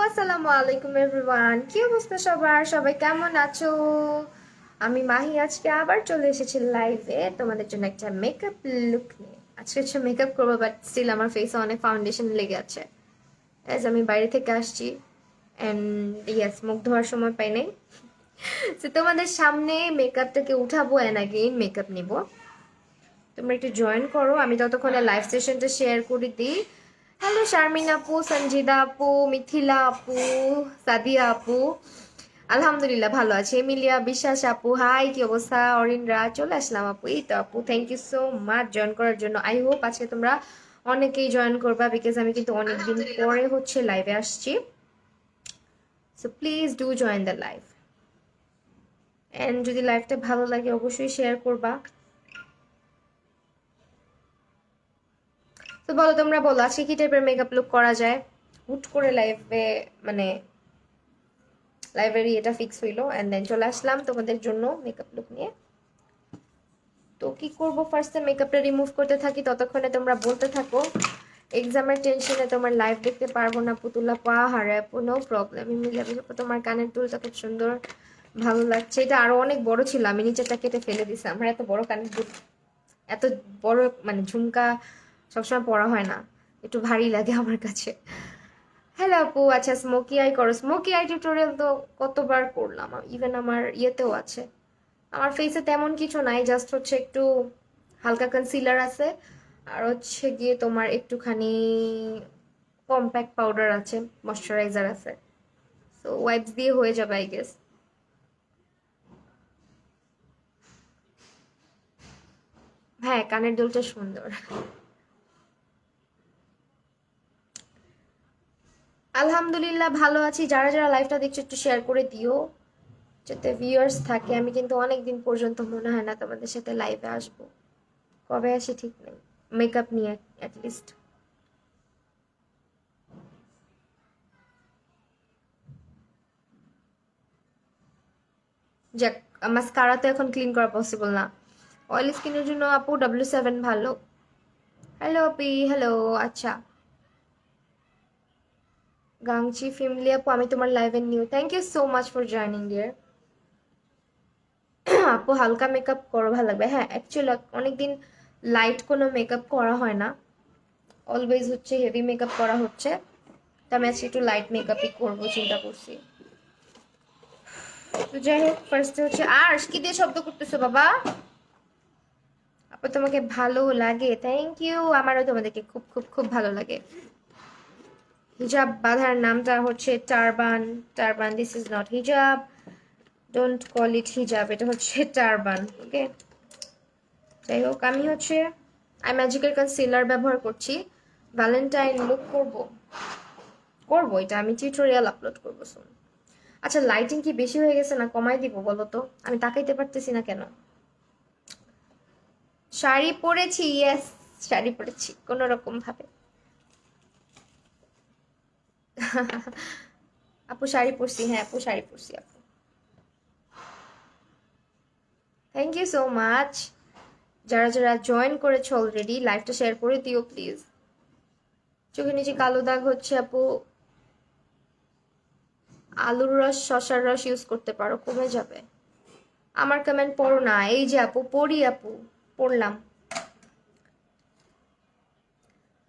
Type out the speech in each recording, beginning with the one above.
আসসালামু আলাইকুম এভরিওয়ান, কি অবস্থা সবার? সবাই কেমন আছো? আমি মাহি আজকে আবার চলে এসেছি লাইভে তোমাদের জন্য একটা মেকআপ লুক নিয়ে। আজকে হচ্ছে মেকআপ করবো, বাট স্টিল আমার ফেসে অনেক ফাউন্ডেশন লেগে আছে। অ্যাজ আমি বাইরে থেকে আসছি অ্যান্ড ইয়াস, মুখ ধোয়ার সময় পাই নাই। তো তোমাদের সামনে মেকআপটাকে উঠাবো অ্যান্ড অ্যাগেইন মেকআপ নিব। তোমরা একটু জয়েন করো, আমি ততক্ষণে লাইভ সেশনটা শেয়ার করে দিই। হ্যালো শারমিন আপু, সঞ্জিদা আপু, মিথিলা আপু, সাদিয়া আপু। আলহামদুলিল্লাহ ভালো আছে। এমিলিয়া বিশ্বাস আপু, হাই কি অবস্থা? অরিনরা চলে আসলাম আপু। এই তো আপু, thank you so much join করার জন্য। আই হোপ আজকে তোমরা অনেকেই জয়েন করবা, বিকজ আমি কিন্তু অনেকদিন পরে হচ্ছে লাইভে আসছি। So please do join the live, and যদি লাইভটা ভালো লাগে অবশ্যই শেয়ার করবা। তো বলো, তোমরা বলো আজকে কি টাইপের মেকআপ লুক করা যায়। হুট করে লাইভে মানে লাইভের এটা ফিক্স হইলো অ্যান্ড দেন চলে আসলাম তোমাদের জন্য মেকআপ লুক নিয়ে। তো কি করব, ফার্স্টে মেকআপটা রিমুভ করতে থাকি, ততক্ষণে তোমরা বলতে থাকো। এক্সামের টেনশনে তোমার লাইভ দেখতে পারবো না পুতুলা, পা হারায় নো প্রবলেম। মিলে তোমার কানের দুলটা খুব সুন্দর, ভালো লাগছে। এটা আরো অনেক বড় ছিল, আমি নিচেরটা কেটে ফেলে দিছি। আমার এত বড় কানের দুল, এত বড় মানে ঝুমকা সবসময় পরা হয় না, একটু ভারী লাগে আমার কাছে। হ্যালো আপু, আচ্ছা স্মোকি আই করো। স্মোকি আই টিউটোরিয়াল তো কতবার করলাম, ইভেন আমার ইয়েতেও আছে। আমার ফেসে তেমন কিছু নাই, জাস্ট হচ্ছে একটু হালকা কনসিলার আছে, আর হচ্ছে গিয়ে তোমার একটুখানি কম্প্যাক্ট পাউডার আছে, ময়শ্চারাইজার আছে। সো ওয়াইপস দিয়ে হয়ে যাবে আই গেস। হ্যাঁ, কানের দুলটা সুন্দর। আলহামদুলিল্লাহ ভালো আছি। যারা যারা লাইভটা দেখছো একটু শেয়ার করে দিও, যাতে ভিউয়ার্স থাকে। আমি কিন্তু অনেক দিন পর্যন্ত মনে হয় না তোমাদের সাথে লাইভে আসবো, কবে আসি ঠিক নেই, মেকআপ নিয়ে অ্যাটলিস্ট। যাক, মাস্কারা তো এখন ক্লিন করা পসিবল না। অয়েল স্কিনের জন্য আপু W7 ভালো। Hello P, hello. আচ্ছা, গাংচি ফিমলি আপু, আমি তোমার লাইভে new, thank you so much for joining dear. আপু হালকা মেকআপ করো, ভালো লাগবে। হ্যাঁ অ্যাকচুয়ালি অনেকদিন লাইট কোনো মেকআপ করা হয় না, অলওয়েজ হচ্ছে হেভি মেকআপ করা হচ্ছে। তো আমি আজকে একটু লাইট মেকআপই করবো চিন্তা করছি। তো যাই হোক, ফার্স্টে হচ্ছে আর কি দিয়ে শব্দ করতেছো বাবা? আপু তোমাকে ভালো লাগে, থ্যাংক ইউ। আমারও তোমাদেরকে খুব খুব খুব ভালো লাগে। হিজাব বাঁধার নামটা হচ্ছে turban. Turban, this is not হিজাব, ডোন্ট কল ইট হিজাব, এটা হচ্ছে টারবান। ওকে, যাই হোক, আমি হচ্ছে আই ম্যাজিকের কনসিলার ব্যবহার করছি। ভ্যালেন্টাইন লুক করবো, এটা আমি টিউটোরিয়াল আপলোড করবো শুন। আচ্ছা, লাইটিং কি বেশি হয়ে গেছে না কমাই দিব বলো তো? আমি তাকাইতে পারতেছি না কেন। শাড়ি পরেছি, ইয়েস শাড়ি পরেছি কোনো রকম ভাবে। আপু শাড়ি পরছি, হ্যাঁ আপু শাড়ি পরছি আপু। Thank you so much. যারা যারা জয়েন করেছো অলরেডি, লাইভটা শেয়ার করে দিও প্লিজ। চোখের নিচে কালো দাগ হচ্ছে আপু, আলুর রস শসার রস ইউজ করতে পারো, কমে যাবে। আমার কমেন্ট পড়ো না, এই যে আপু পড়ি, আপু পড়লাম।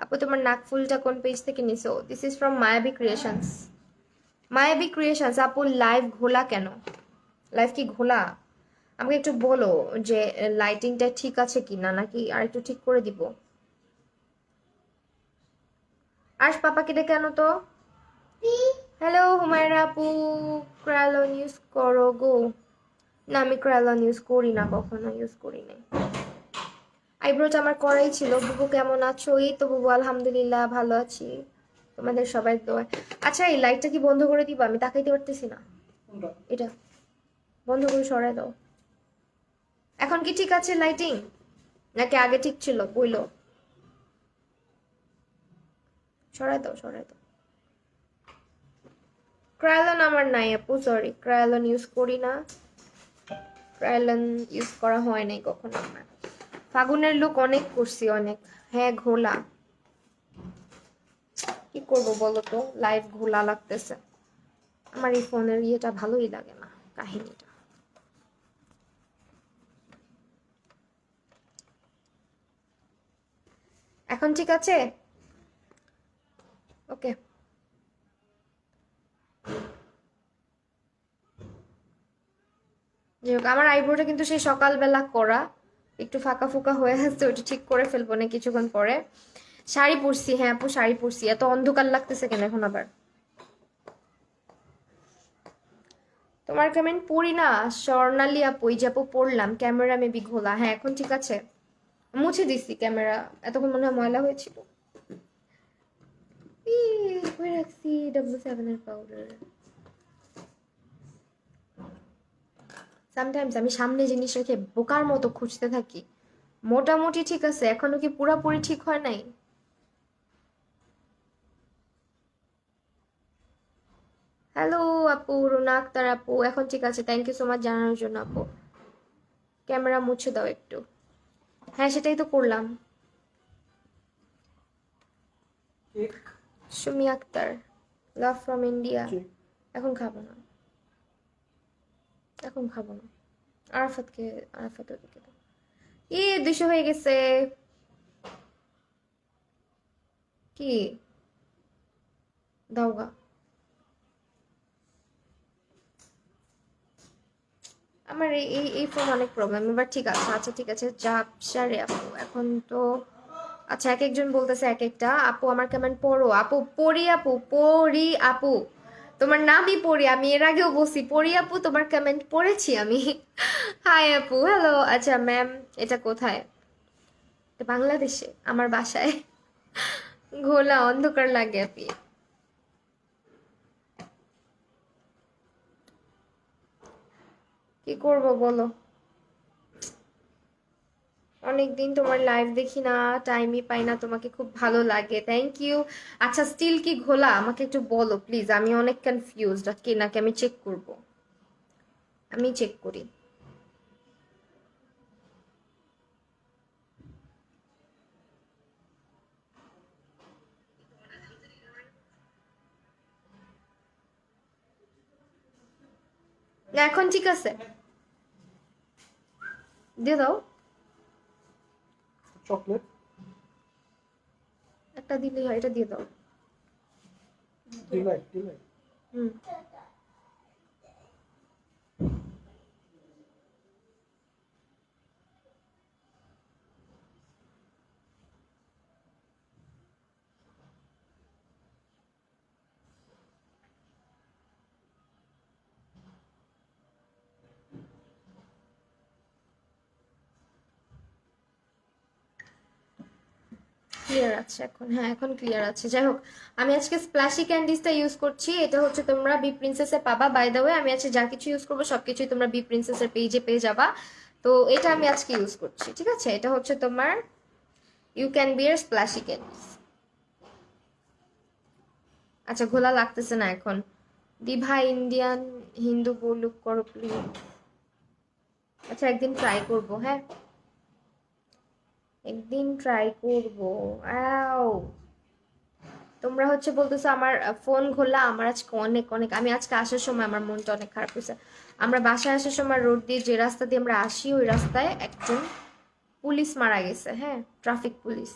আপু তোমার নাক ফুলটা কোন পেজ থেকে নিছো? দিস ইজ ফ্রম মায়াবী ক্রিয়েশনস। মায়াবী ক্রিয়েশনস। আপু লাইভ ঘোলা কেন? লাইভ কি ঘোলা? আমাকে একটু বলো যে লাইটিংটা ঠিক আছে কি না, নাকি আর একটু ঠিক করে দিব। আশ পাপাকে ডেকে আনো তো। হ্যালো হুমায়রা আপু, ক্রায়োলন ইউজ করো গো? না, আমি ক্রায়োলন ইউজ করি না, কখনো ইউজ করি নাই। আইব্রোটা আমার করাই ছিল। বুবু কেমন আছো? এই তো বুবু আলহামদুলিল্লাহ ভালো আছি, তোমাদের সবাই দোয়া। আচ্ছা, এই লাইটটা কি বন্ধ করে দিবা? আমি তাকাইতে পারতেছি না। এটা বন্ধ করে সরাই দাও। এখন কি ঠিক আছে লাইটিং, নাকি আগে ঠিক ছিল বইলো? সরাই দাও, সরাই দাও। ক্রায়োলন আমার নাই আপু, সরি, ক্রায়োলন ইউজ করি না। ক্রায়োলন ইউজ করা হয় নাই কখনো আমার। ফাগুনের লুক অনেক করছি, অনেক। হ্যাঁ ঘোলা, কি করবো বলো তো, লাইভ ঘোলা লাগতেছে। আমার এই ফোনের ইয়েটা ভালোই লাগে না, কাহিনীটা। এখন ঠিক আছে? ওকে। যাই হোক, আমার আইব্রোটা কিন্তু সেই সকালবেলা করা, একটু ফাঁকা ফুকা হয়ে আসছে, ওটা ঠিক করে ফেলবো না কিছুক্ষণ পরে। শাড়ি পরছি, হ্যাঁ আপু শাড়ি পরছি। এত অন্ধকার লাগতেছে কেন এখন আবার? তোমার কমেন্ট পড়ি না স্বর্ণালী আপু, এই যে আপু পড়লাম, ক্যামেরা মেবি ঘোলা। হ্যাঁ এখন ঠিক আছে, মুছে দিছি ক্যামেরা, এতক্ষণ মনে হয় ময়লা হয়েছিল। কই রাখছি W7 এর পাউডার? সামটাইমস আমি সামনে জিনিস রেখে বোকার মতো খুঁজতে থাকি। মোটামুটি ঠিক আছে, এখনো কি পুরাপুরি ঠিক হয় নাই? হ্যালো আপু, রুনা আক্তার আপু, এখন ঠিক আছে, থ্যাংক ইউ সো মাচ জানানোর জন্য আপু। ক্যামেরা মুছে দাও একটু। হ্যাঁ সেটাই তো করলাম। Sumi Akhtar, love from India. এখন খাবো না, এখন খাবো না। আরাফাতকে, আরাফাত ওদিকে দাও। 200 হয়ে গেছে। কি দাও গা। আমার এই এই এই ফোন অনেক প্রবলেম। এবার ঠিক আছে, আচ্ছা ঠিক আছে, জাপসারে আপু এখন তো। আচ্ছা এক একজন বলতেছে এক একটা। আপু আমার কেমন পড়ো আপু? পড়ি আপু, পড়ি আপু, তোমার নামই পড়ি। আমি এর আগেও বলছি পড়ি আপু, তোমার কমেন্ট পড়েছি আমি। হাই আপু, হ্যালো। আচ্ছা ম্যাম, এটা কোথায়? এটা বাংলাদেশে, আমার বাসায়। ঘোলা অন্ধকার লাগে আপি। কি করব বলো, অনেকদিন তোমার লাইভ দেখি না, টাইমই পাই না। তোমাকে খুব ভালো লাগে, থ্যাংক ইউ। আচ্ছা স্টিল কি ঘোলা, আমাকে একটু বলো প্লিজ, আমি অনেক কনফিউজড। কে নাকি আমি চেক করব, আমি চেক করি। না এখন ঠিক আছে, দিয়ে দাও। চকলেট একটা দিলেই হয়, এটা দিয়ে দাও। ডিলাইট ডিলাইট হুম। ক্লিয়ার আছে এখন, হ্যাঁ এখন ক্লিয়ার আছে। যাই হোক, আমি আজকে স্প্ল্যাশি ক্যান্ডিসটা ইউজ করছি। এটা হচ্ছে তোমরা বি প্রিন্সেসে পাবা। বাই দ্য ওয়ে আমি আজকে যা কিছু ইউজ করবো সবকিছুই তোমরা বি প্রিন্সেসের পেজে পেয়ে যাবা। তো এটা আমি আজকে ইউজ করছি, ঠিক আছে? এটা হচ্ছে তোমার ইউ ক্যান বি এর স্প্ল্যাশি ক্যান্ডিস। আচ্ছা ঘোলা লাগতেছে না এখন। দিভা ইন্ডিয়ান হিন্দু বলুক করো প্লিজ। আচ্ছা একদিন ট্রাই করবো, হ্যাঁ একদিন ট্রাই করবো। আও, তোমরা হচ্ছে বলতেছো আমার ফোন ঘোলা। আমার আজকে অনেক অনেক, আমি আজকে আসার সময় আমার মনটা অনেক খারাপ হয়েছে। আমরা বাসায় আসার সময় রোড দিয়ে যে রাস্তা দিয়ে আমরা আসি, ওই রাস্তায় একজন পুলিশ মারা গেছে, হ্যাঁ ট্রাফিক পুলিশ।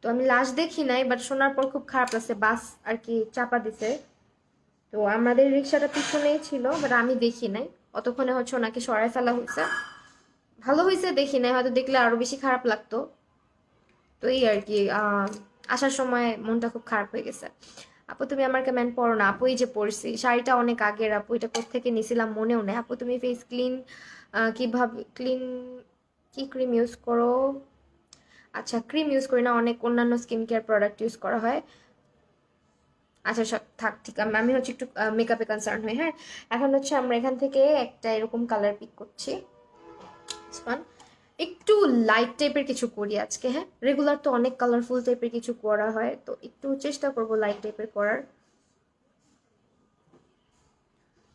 তো আমি লাশ দেখি নাই, বাট শোনার পর খুব খারাপ লাগছে। বাস আর কি চাপা দিছে, তো আমাদের রিক্সাটা পিছনেই ছিল, বাট আমি দেখি নাই। অতক্ষণে হচ্ছে ওনাকে সরায় ফেলা হয়েছে। ভালো হয়েছে দেখি নাই, হয়তো দেখলে আরো বেশি খারাপ লাগতো। তো এই আর কি, আসার সময় মনটা খুব খারাপ হয়ে গেছে। আপু তুমি আমার কমেন্ট পড়ো না আপু, এই যে পড়ছি। শাড়িটা অনেক আগের আপু, এটা কোত্থেকে নিছিলাম মনেও নেই আপু। তুমি ফেস ক্লিন কিভাবে ক্লিন, কি ক্রিম ইউজ করো? আচ্ছা ক্রিম ইউজ করি না, অনেক অন্যান্য স্কিন কেয়ার প্রোডাক্ট ইউজ করা হয়। আচ্ছা সব থাক, ঠিক আমি আমি হচ্ছে একটু মেকআপে কনসার্ন হই। হ্যাঁ এখন হচ্ছে আমরা এখান থেকে একটা এরকম কালার পিক করছি। একটু লাইট টাইপের কিছু করি আজকে, হ্যাঁ রেগুলার তো অনেক কালারফুল টাইপের কিছু করা হয়, তো একটু চেষ্টা করব লাইট টাইপের করার।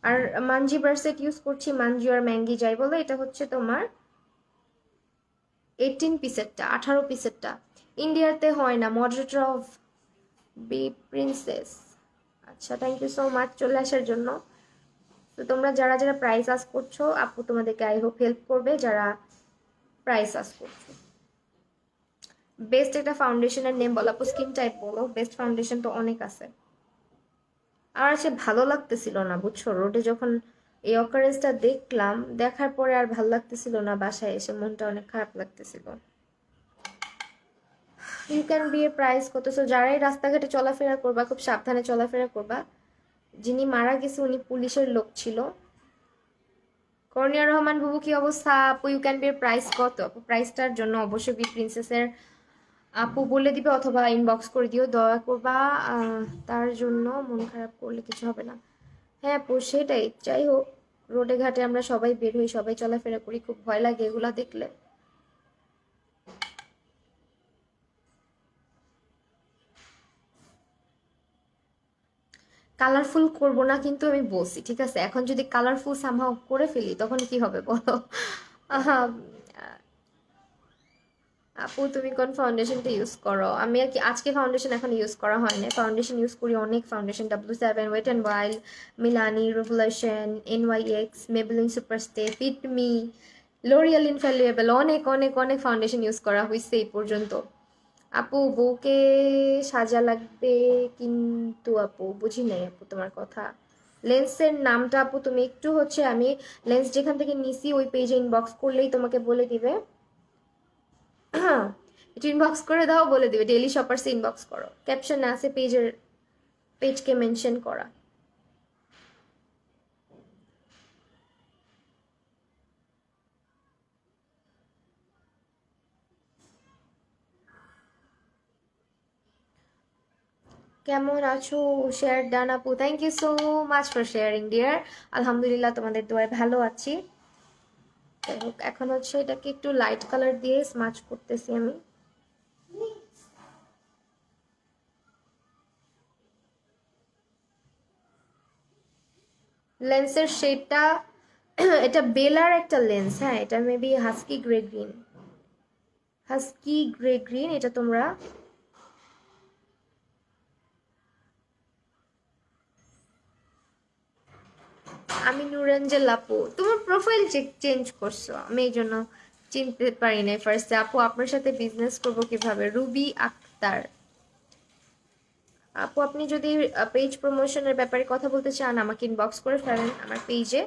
আর মানজি ব্রাসলেট ইউজ করছি, মানজি আর ম্যাঙ্গি যাই বলো। এটা হচ্ছে তোমার 18 পিসেরটা, 18 পিসেরটা। ইন্ডিয়াতে হয় না, মডারেটর অফ বি প্রিন্সেস। আচ্ছা, থ্যাংক ইউ সো মাচ চলে আসার জন্য। তো তোমরা যারা যারা প্রাইস আস্ক করছো, আপু তোমাদেরকে আই হোপ হেল্প করবে। যারা প্রাইস আস্ক করছো, বেস্ট একটা ফাউন্ডেশনের নেম বলো আপু, স্কিন টাইপ বলো। বেস্ট ফাউন্ডেশন তো অনেক আছে। আর সে ভালো লাগতেছিল না বুঝছো, রোডে যখন এই অকারেন্সটা দেখলাম, দেখার পরে আর ভালো লাগতেছিল না, বাসায় এসে মনটা অনেক খারাপ লাগতেছিল। You can be a price কত। সো যারাই রাস্তাঘাটে চলাফেরা করবা, খুব সাবধানে চলাফেরা করবা। যিনি মারা গেছে উনি পুলিশের লোক ছিল। কর্নিয়া রহমান বুবু, কি অবস্থা আপু? ইউ ক্যান বি এর প্রাইস কত আপু? প্রাইসটার জন্য অবশ্যই বি প্রিন্সেসের আপু বলে দিবে, অথবা ইনবক্স করে দিও, দয়া করবা। তার জন্য মন খারাপ করলে কিছু হবে না। হ্যাঁ আপু সেটাই, যাই হোক, রোডে ঘাটে আমরা সবাই বের হই, সবাই চলাফেরা করি, খুব ভয় লাগে এগুলা দেখলে। কালারফুল করব না কিন্তু আমি বলছি, ঠিক আছে? এখন যদি কালারফুল সামহাও করে ফেলি তখন কি হবে বলো? আহা, আপু তুমি কোন ফাউন্ডেশনটা ইউজ করো? আমি আর কি আজকে ফাউন্ডেশন এখন ইউজ করা হয় না, ফাউন্ডেশন ইউজ করি অনেক foundation, W7, Wet and Wild, Milani, Revolution, NYX, Maybelline Superstay, Fit Me, L'Oreal Infallible, অনেক অনেক অনেক ফাউন্ডেশন ইউজ করা হয়েছে এই পর্যন্ত। আপু বউকে সাজা লাগবে কিন্তু, আপু বুঝি নাই আপু তোমার কথা। লেন্সের নামটা আপু তুমি একটু হচ্ছে, আমি লেন্স যেখান থেকে নিছি ওই পেজে ইনবক্স করলেই তোমাকে বলে দিবে। একটু ইনবক্স করে দাও, বলে দিবে। ডেইলি শপার্স ইনবক্স করো, ক্যাপশনে আছে পেজের, পেজকে মেনশন করা। কেমন আছো? শেয়ার ডান আপু, thank you so much for sharing dear. আলহামদুলিল্লাহ তোমাদের দোয়ায় ভালো আছি। যাই হোক, এখন হচ্ছে এটাকে একটু লাইট কালার দিয়ে স্মাচ করতেছি আমি। লেন্সের শেডটা এটা বেলার একটা লেন্স, হ্যাঁ এটা maybe husky grey green, husky grey green. এটা তোমরা আমি নুরেঞ্জেল আপু, তোমার প্রোফাইল চেঞ্জ করছো, আমি এই জন্য চিনতে পারি নাই ফার্স্টে। আপু আপনার সাথে বিজনেস করবো কিভাবে? রুবি আক্তার আপু, আপনি যদি পেজ প্রমোশনের ব্যাপারে কথা বলতে চান আমাকে ইনবক্স করে ফেলেন, আমার পেজে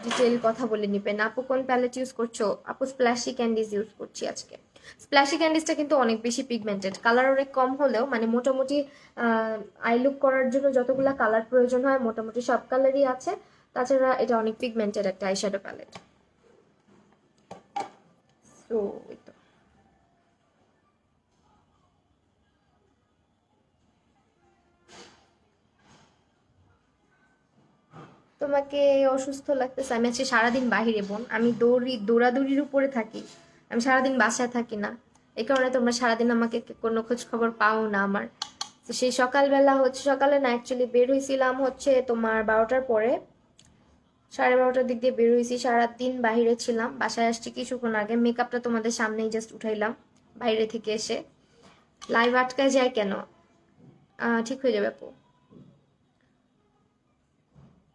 ডিটেইল কথা বলে নিবেন। আপু কোন প্যালেট ইউজ করছো? আপু স্প্ল্যাশি ক্যান্ডিজ ইউজ করছি আজকে। স্প্ল্যাশি ক্যান্ডিজটা কিন্তু অনেক বেশি পিগমেন্টেড, কালার অনেক কম হলেও মানে মোটামুটি আই লুক করার জন্য যতগুলা কালার প্রয়োজন হয় মোটামুটি সব কালারই আছে। তাছাড়া এটা অনেক পিগমেন্টেড একটা আইশ্যাডো প্যালেট। সো তোমাকে অসুস্থ লাগতেছে? আমি আজকে সারাদিন বাহিরে বোন, আমি দৌড়াদৌড়ির উপরে থাকি, আমি সারাদিন বাসায় থাকি না। এই কারণে তোমরা সারাদিন আমাকে কোনো খোঁজ খবর পাও না আমার। তো সেই সকালবেলা হচ্ছে, সকালে না অ্যাকচুয়ালি বের হয়েছিলাম হচ্ছে তোমার 12টার পরে, 12:30টার দিক দিয়ে বের হয়েছি, সারাদিন বাহিরে ছিলাম। বাসায় আসছি কিছুক্ষণ আগে, মেকআপটা তোমাদের সামনেই জাস্ট উঠাইলাম বাইরে থেকে এসে। লাইভ আটকায় যায় কেন? ঠিক হয়ে যাবে আপু।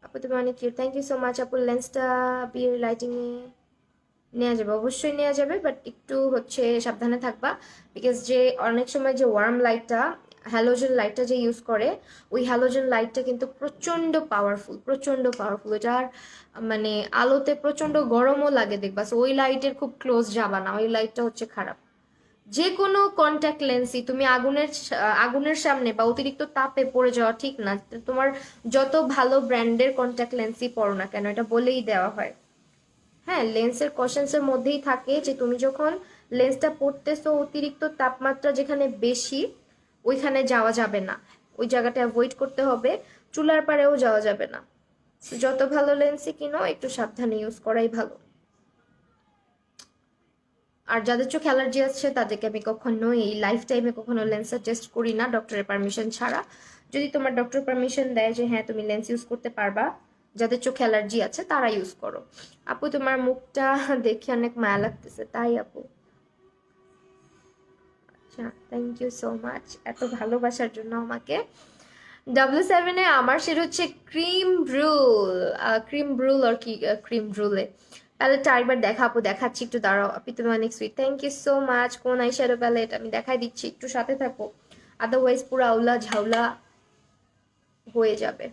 আপু তুমি অনেক cute, thank you so much আপু। লেন্সটা বিয়ের লাইটিংয়ে নেওয়া যাবে, অবশ্যই নেওয়া যাবে, বাট একটু হচ্ছে সাবধানে থাকবা। বিকজ যে অনেক সময় যে ওয়ার্ম লাইটটা, হ্যালোজেন লাইটটা যে ইউজ করে, ওই হ্যালোজেন লাইটটা কিন্তু প্রচণ্ড পাওয়ারফুল, প্রচণ্ড পাওয়ারফুল। এটার মানে আলোতে প্রচণ্ড গরমও লাগে দেখবা। সো ওই লাইটের খুব ক্লোজ যাবা না, ওই লাইটটা হচ্ছে খারাপ। যে কোনো কন্ট্যাক্ট লেন্সই তুমি আগুনের সামনে বা অতিরিক্ত তাপে পড়ে যাওয়া ঠিক না। তোমার যত ভালো ব্র্যান্ডের কন্ট্যাক্ট লেন্সই পড়ো না কেন, এটা বলেই দেওয়া হয়। হ্যাঁ, লেন্সের কশনসের মধ্যেই থাকে যে তুমি যখন লেন্সটা পড়তেছো, অতিরিক্ত তাপমাত্রা যেখানে বেশি ওইখানে যাওয়া যাবে না, ওই জায়গাটা অ্যাভয়েড করতে হবে। চুলার পাড়েও যাওয়া যাবে না। So, যত ভালো লেন্সই কিনো একটু সাবধানে ইউজ করাই ভালো। আর যাদের চোখ অ্যালার্জি আছে তাদেরকে আমি কখনো এই লাইফ টাইমে কখনো লেন্স সাজেস্ট করি না ডক্টরের পারমিশন ছাড়া। যদি তোমার ডক্টর পারমিশন দেয় যে হ্যাঁ তুমি লেন্স ইউজ করতে পারবা, যাদের চোখ অ্যালার্জি আছে তারা ইউজ করো। আপু তোমার মুখটা দেখে অনেক মায়া লাগতেছে, তাই আপু? আচ্ছা, থ্যাংক ইউ সো মাচ এত ভালোবাসার জন্য আমাকে। W7 এ আমার শেড হচ্ছে ক্রিম ব্রুল। ক্রিম ব্রুল আর কি, ক্রিম ব্রুলে প্যালেটটা আরেকবার দেখাবো, দেখাচ্ছি একটু দাঁড়াও। আপনি তুমি অনেক sweet, thank you so much. কোন আই শ্যাডো প্যালেট আমি দেখাই দিচ্ছি, একটু সাথে থাকো, আদারওয়াইজ পুরো আউলা ঝাউলা হয়ে যাবে।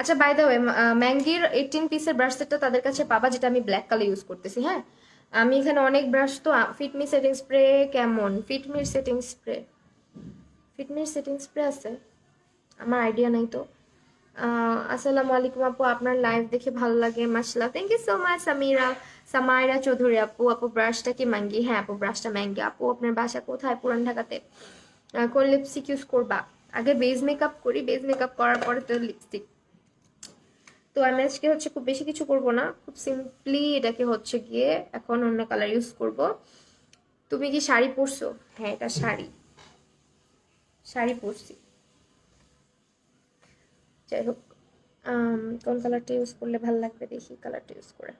আচ্ছা, বাই দ্য ওয়ে, ম্যাঙ্গির 18 পিসের ব্রাশ সেটটা তাদের কাছে পাবা, যেটা আমি ব্ল্যাক কালার ইউজ করতেছি। হ্যাঁ, আমি এখানে অনেক ব্রাশ তো, ফিটমি সেটিং স্প্রে কেমন, ফিটমির সেটিং স্প্রে, ফিটমির সেটিং স্প্রে আছে, আমার আইডিয়া নাই তো। আসসালামু আলাইকুম আপু, আপনার লাইভ দেখে ভালো লাগে, মাশাআল্লাহ, thank you so much. Samaira Chowdhury আপু, আপু ব্রাশটা কি ম্যাঙ্গি? হ্যাঁ আপু, ব্রাশটা ম্যাঙ্গি। আপু আপনার বাসা কোথায়? পুরান ঢাকাতে। কোন লিপস্টিক ইউজ করবা? আগে বেজ মেকআপ করি, বেজ মেকআপ করার পরে তো লিপস্টিক। তো আমি আজকে হচ্ছে খুব বেশি কিছু করব না, খুব সিম্পলি এটাকে হচ্ছে গিয়ে এখন অন্য কালার ইউজ করব। তুমি কি শাড়ি পরছো? হ্যাঁ, এটা শাড়ি, শাড়ি পরছি। যাই হোক, কোন কালারটা ইউজ করলে ভালো লাগবে দেখি, কালারটা ইউজ করে।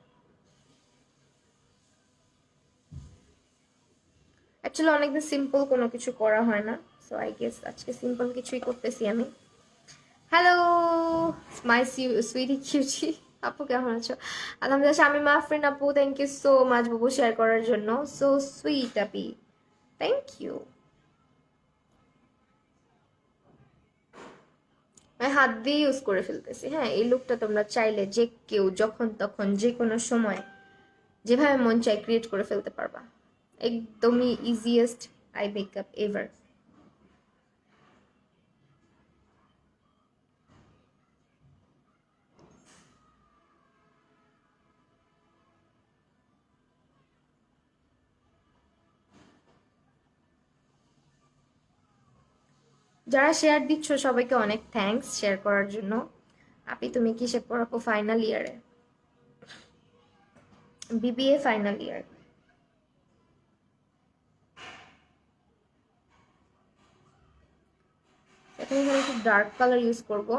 অ্যাকচুয়ালি অনেকদিন সিম্পল কোনো কিছু করা হয় না, সো আই গেস আজকে সিম্পল কিছুই করতেছি আমি। হ্যালো মাই সুইটি কিউটি আপু, কেমন আছো? আলহামদুলিল্লাহ। শামিমা আফরিন আপু, thank you so much Babu share করার জন্য, so sweet Api, thank you. আমি হাত দিয়ে ইউজ করে ফেলতেছি। হ্যাঁ, এই লুকটা তোমরা চাইলে যে কেউ যখন তখন যে কোনো সময় যেভাবে মন চায় ক্রিয়েট করে ফেলতে পারবা। একদমই ইজিয়েস্ট আই মেকআপ এভার। যারা শেয়ার দিচ্ছ সবাইকে অনেক থ্যাঙ্কস শেয়ার করার জন্য। আপনি তুমি কিসে পড়াবো? ফাইনাল ইয়ারে, বিবিএ ফাইনাল ইয়ার। এখন এখানে একটু ডার্ক কালার ইউজ করব।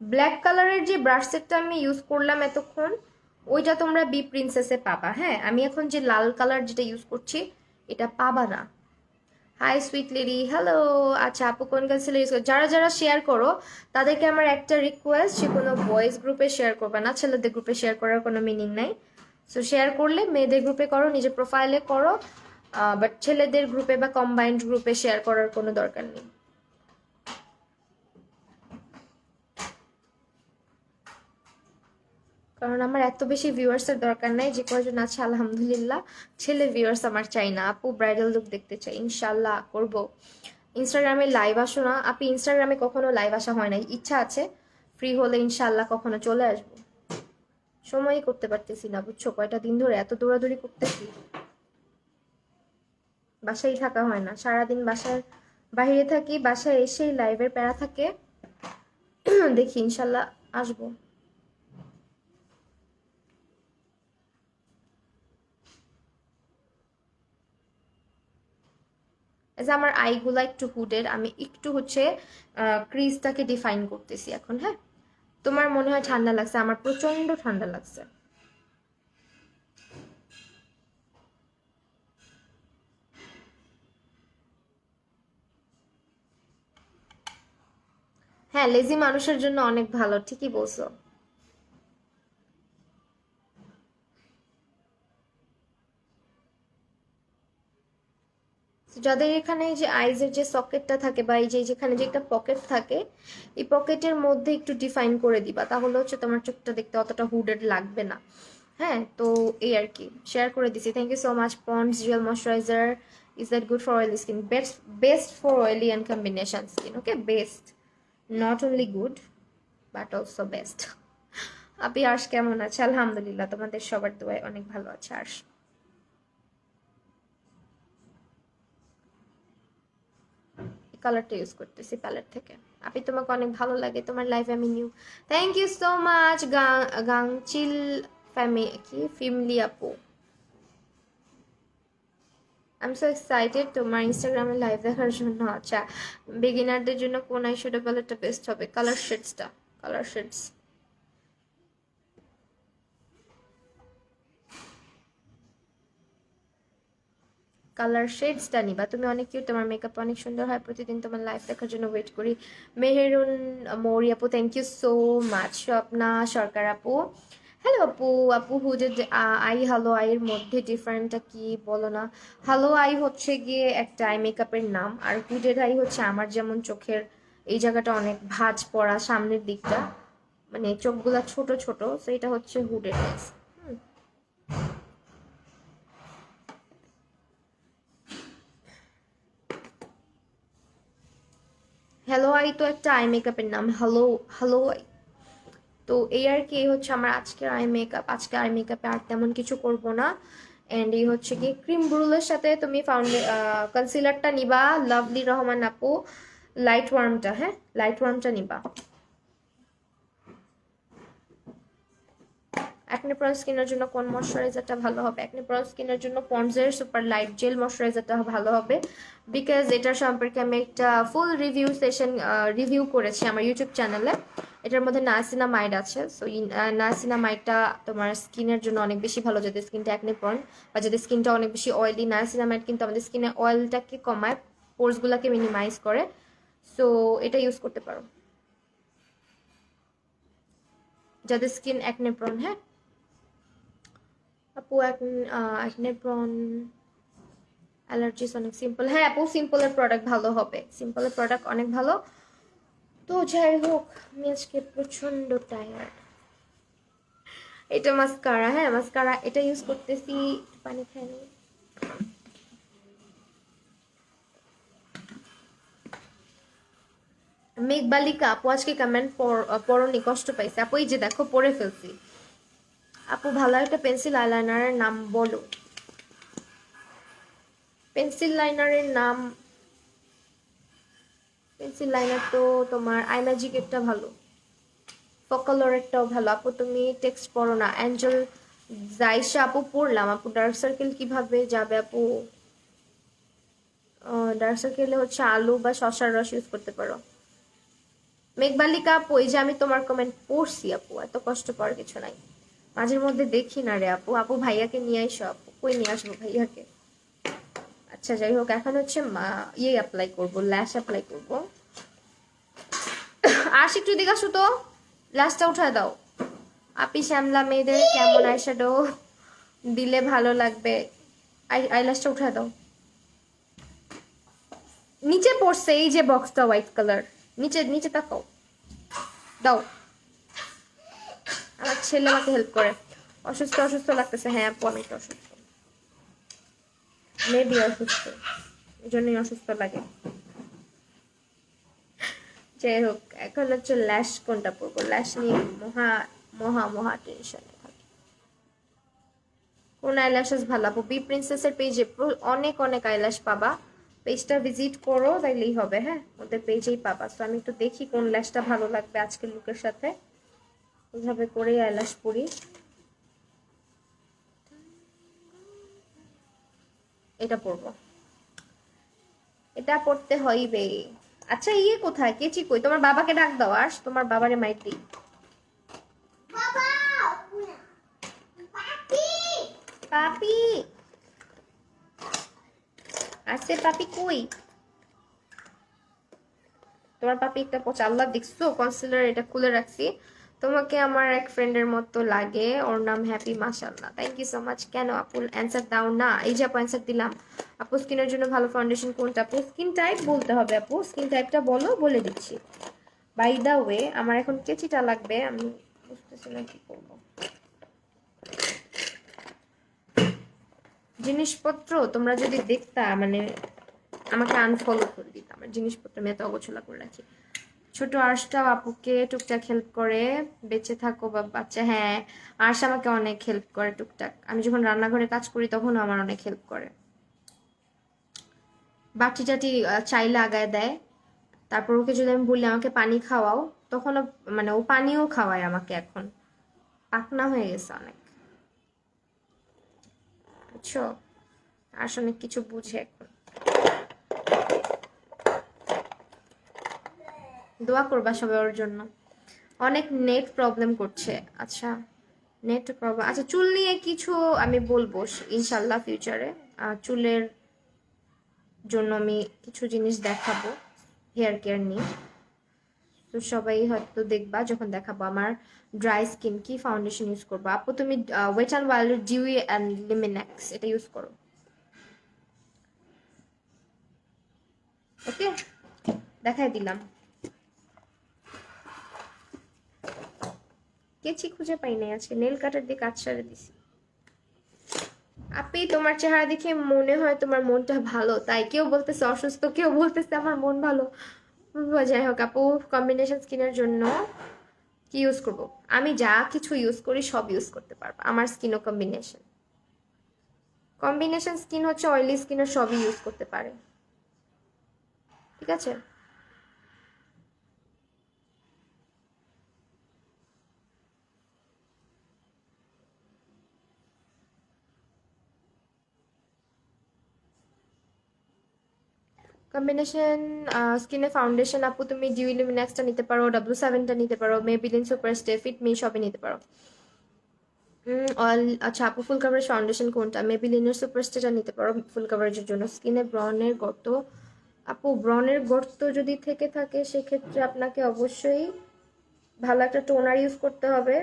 ব্ল্যাক কালারের যে ব্রাশ সেটটা আমি ইউজ করলাম এতক্ষণ, ওইটা তোমরা বি প্রিন্সেসে পাবা। হ্যাঁ, আমি এখন যে লাল কালার যেটা ইউজ করছি এটা পাবা না। Hi sweet lady, hello. আচ্ছা আপু কোন কনসিলার ইউজ করো? যারা যারা শেয়ার করো তাদেরকে আমার একটা রিকোয়েস্ট, যে কোনো বয়েজ গ্রুপে শেয়ার করবে না, ছেলেদের গ্রুপে শেয়ার করার কোনো মিনিং নাই। সো শেয়ার করলে মেয়েদের গ্রুপে করো, নিজের প্রোফাইলে করো, বাট ছেলেদের গ্রুপে বা কম্বাইন্ড গ্রুপে শেয়ার করার কোনো দরকার নেই। কারণ আমার এত বেশি ভিউয়ার্সের দরকার নাই, যে কয়জন আছে আলহামদুলিল্লাহ। ছেলে ভিউয়ার্স আমার চাই না আপু, ব্রাইডাল লুক দেখতে চাই, ইনশাল্লাহ করব। ইনস্টাগ্রামে লাইভ আসো না আপনি? ইনস্টাগ্রামে কখনো লাইভ আসা হয় নাই, ইচ্ছা আছে, ফ্রি হলে ইনশাল্লাহ কখনো চলে আসবো। সময়ই করতে পারতেছি না বুঝছো, কয়টা দিন ধরে এত দৌড়াদৌড়ি করতেছি, বাসায় থাকা হয় না, সারাদিন বাসার বাইরে থাকি, বাসায় এসেই লাইভের প্যারা থাকে। দেখি ইনশাল্লাহ আসবো। যে আমার আইগুলা একটু হুডের, আমি একটু হচ্ছে ক্রিজটাকে ডিফাইন করতেছি এখন। হ্যাঁ, তোমার মনে হয় ঠান্ডা লাগছে, আমার প্রচন্ড ঠান্ডা লাগছে। হ্যাঁ, লেজি মানুষের জন্য অনেক ভালো, ঠিকই বলছো। যাদের এখানে এই যে আইজের যে সকেটটা থাকে, বা এই যে যেখানে যে একটা পকেট থাকে, এই পকেটের মধ্যে একটু ডিফাইন করে দিবা, তাহলে হচ্ছে তোমার চোখটা দেখতে অতটা হুডেড লাগবে না। হ্যাঁ, তো এই আর কি, শেয়ার করে দিছি। Thank you so much. Pond's real moisturiser, is that good for oily skin? Best, best for oily and combination skin. Okay, best, not only good but also best. আপনি আর্শ কেমন আছে? আলহামদুলিল্লাহ, তোমাদের সবার দোয়ায় অনেক ভালো আছে আর্শ। কালারটা ইউজ করতেছি প্যালেট থেকে। আপনি তোমাকে অনেক ভালো লাগে, তোমার লাইফে আমি new. Thank you so much গাংচিল কি ফিমলি আপু। আই এম সো এক্সাইটেড তোমার ইনস্টাগ্রামে লাইভ দেখার জন্য। আচ্ছা, বিগিনারদের জন্য কোন আইশ্যাডো প্যালেটটা বেস্ট হবে? কালার শেডসটা, কালার শেডস। কালার শেডসটা নিবা তুমি, অনেক কিউট, তোমার মেকআপ অনেক সুন্দর হয়, প্রতিদিন তোমার লাইভ দেখার জন্য ওয়েট করি। মেহেরুন মৌরি আপু, thank you so much. Swapna Sarkar আপু, হ্যালো আপু। আপু হুডেড আই হ্যালো আইয়ের মধ্যে ডিফারেন্টটা কি বলো না? হ্যালো আই হচ্ছে গিয়ে একটা আই মেকআপের নাম, আর হুডেড আই হচ্ছে আমার যেমন চোখের এই জায়গাটা অনেক ভাঁজ পড়া, সামনের দিকটা মানে চোখগুলা ছোট ছোট, তো এটা হচ্ছে হুডেড আইস। হ্যালো আই তো একটা আই মেকআপের নাম, হ্যালো হ্যালো আই। তো এই আর কি, এই হচ্ছে আমার আজকের আই মেকআপ। আজকে আই মেকআপে আর তেমন কিছু করব না। এন্ড এই হচ্ছে কি ক্রিম ব্রুলের সাথে তুমি কনসিলারটা নিবা, লাভলি রহমান আপু, লাইট ওয়ার্মটা, হ্যাঁ লাইট ওয়ার্মটা নিবা। অ্যাকনে প্রন স্কিনের জন্য কোন ময়শ্চারাইজারটা ভালো হবে? অ্যাকনে প্রন স্কিনের জন্য পন্ডসের সুপার লাইট জেল ময়শ্চারাইজারটা ভালো হবে, বিকজ এটার সম্পর্কে আমি একটা ফুল রিভিউ সেশন রিভিউ করেছি আমার ইউটিউব চ্যানেলে। এটার মধ্যে নায়াসিনামাইড আছে, সো নায়াসিনামাইডটা তোমার স্কিনের জন্য অনেক বেশি ভালো, যাদের স্কিনটা অ্যাকনে প্রন বা যাদের স্কিনটা অনেক বেশি অয়েলি। নায়াসিনামাইড কিন্তু আমাদের স্কিনে অয়েলটাকে কমায়, পোর্সগুলোকে মিনিমাইজ করে, সো এটা ইউজ করতে পারো যাদের স্কিন অ্যাকনে প্রন। হ্যাঁ আপু, অ্যাকনে প্রন অ্যালার্জিস অনেক সিম্পল, হ্যাঁ আপু সিম্পলের প্রোডাক্ট ভালো হবে, সিম্পলের প্রোডাক্ট অনেক ভালো। তো যাই হোক, আমি আজকে প্রচন্ড টায়ার্ড। এটা মাস্কারা, হ্যাঁ মাস্কারা এটা ইউজ করতেছি, পানি খাই নি। মেঘবালিকা আপু আজকে কমেন্ট পড়নি, কষ্ট পাইছে আপু, এই যে দেখো পড়ে ফেলছি। আপু ভালো একটা পেন্সিল আইলাইনারের নাম বলো। পেন্সিল লাইনারের নাম, পেন্সিল লাইনার তো তোমার আই ম্যাজিক একটা ভালো, ফকালোর একটাও ভালো। আপু তুমি টেক্সট পড়ো না? অ্যাঞ্জেল জাইসা আপু পড়লাম। আপু ডার্ক সার্কেল কিভাবে যাবে আপু? ডার্ক সার্কেলে হচ্ছে আলু বা শসার রস ইউজ করতে পারো। মেঘবালিকা আপু, এই যে আমি তোমার কমেন্ট পড়ছি আপু, এত কষ্ট পাওয়ার কিছু নাই। মাঝের মধ্যে দেখি না রে আপু। আপু ভাইয়াকে নিয়ে আইসো আপু। কই নিয়ে আসবো ভাইয়াকে? আচ্ছা যাই হোক, এখন হচ্ছে ইয়ে অ্যাপ্লাই করবো, ল্যাশ অ্যাপ্লাই করবো। আশ একটু দিকে আসো তো, ল্যাশটা উঠায় দাও। আপি শ্যামলা মেয়েদের কেমন আইশ্যাডো দিলে ভালো লাগবে? আইল্যাশটা উঠায় দাও। নিচে পড়ছে এই যে বক্সটা হোয়াইট কালার, নিচে নিচে তাকাও, দাও। আমার ছেলে আমাকে হেল্প করে। অসুস্থ অসুস্থ লাগতেছে, হ্যাঁ আপু আমি তো অসুস্থ, মেবি অসুস্থ, এই জন্যই অসুস্থ লাগে। যাই হোক, এখন হচ্ছে ল্যাশ কোনটা পরবো, ল্যাশ নিয়ে মহা মহা মহা টেনশনে থাকি। কোন আইল্যাশেস ভালো আপু? বি প্রিন্সেসের পেজে অনেক অনেক আইল্যাশ পাবা, পেজটা ভিজিট করো তাইলেই হবে। হ্যাঁ ওদের পেজেই পাবা। তো আমি একটু দেখি কোন ল্যাশটা ভালো লাগবে আজকের লুকের সাথে, ওইভাবে করেই আইল্যাশ পরি। এটা পরবো, এটা পড়তে হইবে। আচ্ছা ইয়ে কোথায়, কেচি কই? তোমার বাবাকে ডাক দাও, আর তোমার বাবারে মাইর দিই। পাপি আসছে, পাপি কই? তোমার পাপি একটা পচা, আল্লাহ দেখছো কনসিলার এটা খুলে রাখছি। তোমাকে আমার এক ফ্রেন্ডের মতো লাগে, ওর নাম হ্যাপি, মাশাআল্লাহ, থ্যাংক ইউ সো মাচ। কেন আপু অ্যান্সার দাও না? এই যে আপু অ্যান্সার দিলাম। আপু স্কিনের জন্য ভালো ফাউন্ডেশন কোনটা? আপু স্কিন টাইপ বলতে হবে, আপু স্কিন টাইপটা বলো, বলে দিচ্ছি। বাই দা ওয়ে আমার এখন কেচিটা লাগবে, আমি বুঝতেছি না কি করবো। জিনিসপত্র তোমরা যদি দেখতা মানে আমাকে আনফলো করে দিতাম, আমার জিনিসপত্র আমি এত অগোছলা করে রাখি। ছোট আর্শটাও আপুকে টুকটাক হেল্প করে, বেঁচে থাকো বা বাচ্চা। হ্যাঁ আর্শ আমাকে অনেক হেল্প করে টুকটাক, আমি যখন রান্নাঘরে কাজ করি তখন আমার অনেক হেল্প করে। বাটি টাটি চাইলে আগায় দেয়। তারপর ওকে যদি আমি বলি আমাকে পানি খাওয়াও, তখন মানে ও পানিও খাওয়ায় আমাকে। এখন পাকনা হয়ে গেছে অনেক, বুঝছো? আশ অনেক কিছু বুঝে এখন। দোয়া করবা সবাই ওর জন্য। অনেক নেট প্রবলেম করছে। আচ্ছা নেট প্রবলেম, আচ্ছা চুল নিয়ে কিছু আমি বলবো ইনশাল্লাহ ফিউচারে। চুলের জন্য আমি কিছু জিনিস দেখাবো হেয়ার কেয়ার নিয়ে। তো সবাই হয়তো দেখবা যখন দেখাবো আমার ড্রাই স্কিন কি ফাউন্ডেশন ইউজ করবো। আপু তুমি ওয়েট অ্যান্ড ওয়াইল্ডের ডিউই অ্যান্ড লিমিনেক্স এটা ইউজ করো, ওকে? দেখাই দিলাম। কেচি খুঁজে পাই নাই আজকে, নেল কাটার দিয়ে কাজ সারে দিছি। আপনি তোমার চেহারা দেখে মনে হয় তোমার মনটা ভালো, তাই কেউ বলতেছে অসুস্থ, কেউ বলতেছে আমার মন ভালো। যাই হোক আপু, কম্বিনেশন স্কিনের জন্য কি ইউজ করব? আমি যা কিছু ইউজ করি সব ইউজ করতে পারবো, আমার স্কিনও কম্বিনেশন। কম্বিনেশন স্কিন হচ্ছে অয়েলি স্কিনের সবই ইউজ করতে পারে, ঠিক আছে? কম্বিনেশন স্কিনে ফাউন্ডেশন আপু তুমি ডিউ ইলুমিনাক্সটা নিতে পারো, W7টা নিতে পারো, Maybelline super stay, fit me সবই নিতে পারো। অল আচ্ছা আপু ফুল কাভারেজ ফাউন্ডেশন কোনটা? মেবিলিনের সুপার স্টেটা নিতে পারো ফুল কাভারেজের জন্য। স্কিনে ব্রনের গর্ত, আপু ব্রনের গর্ত যদি থেকে থাকে সেক্ষেত্রে আপনাকে অবশ্যই ভালো একটা টোনার ইউজ করতে হবে,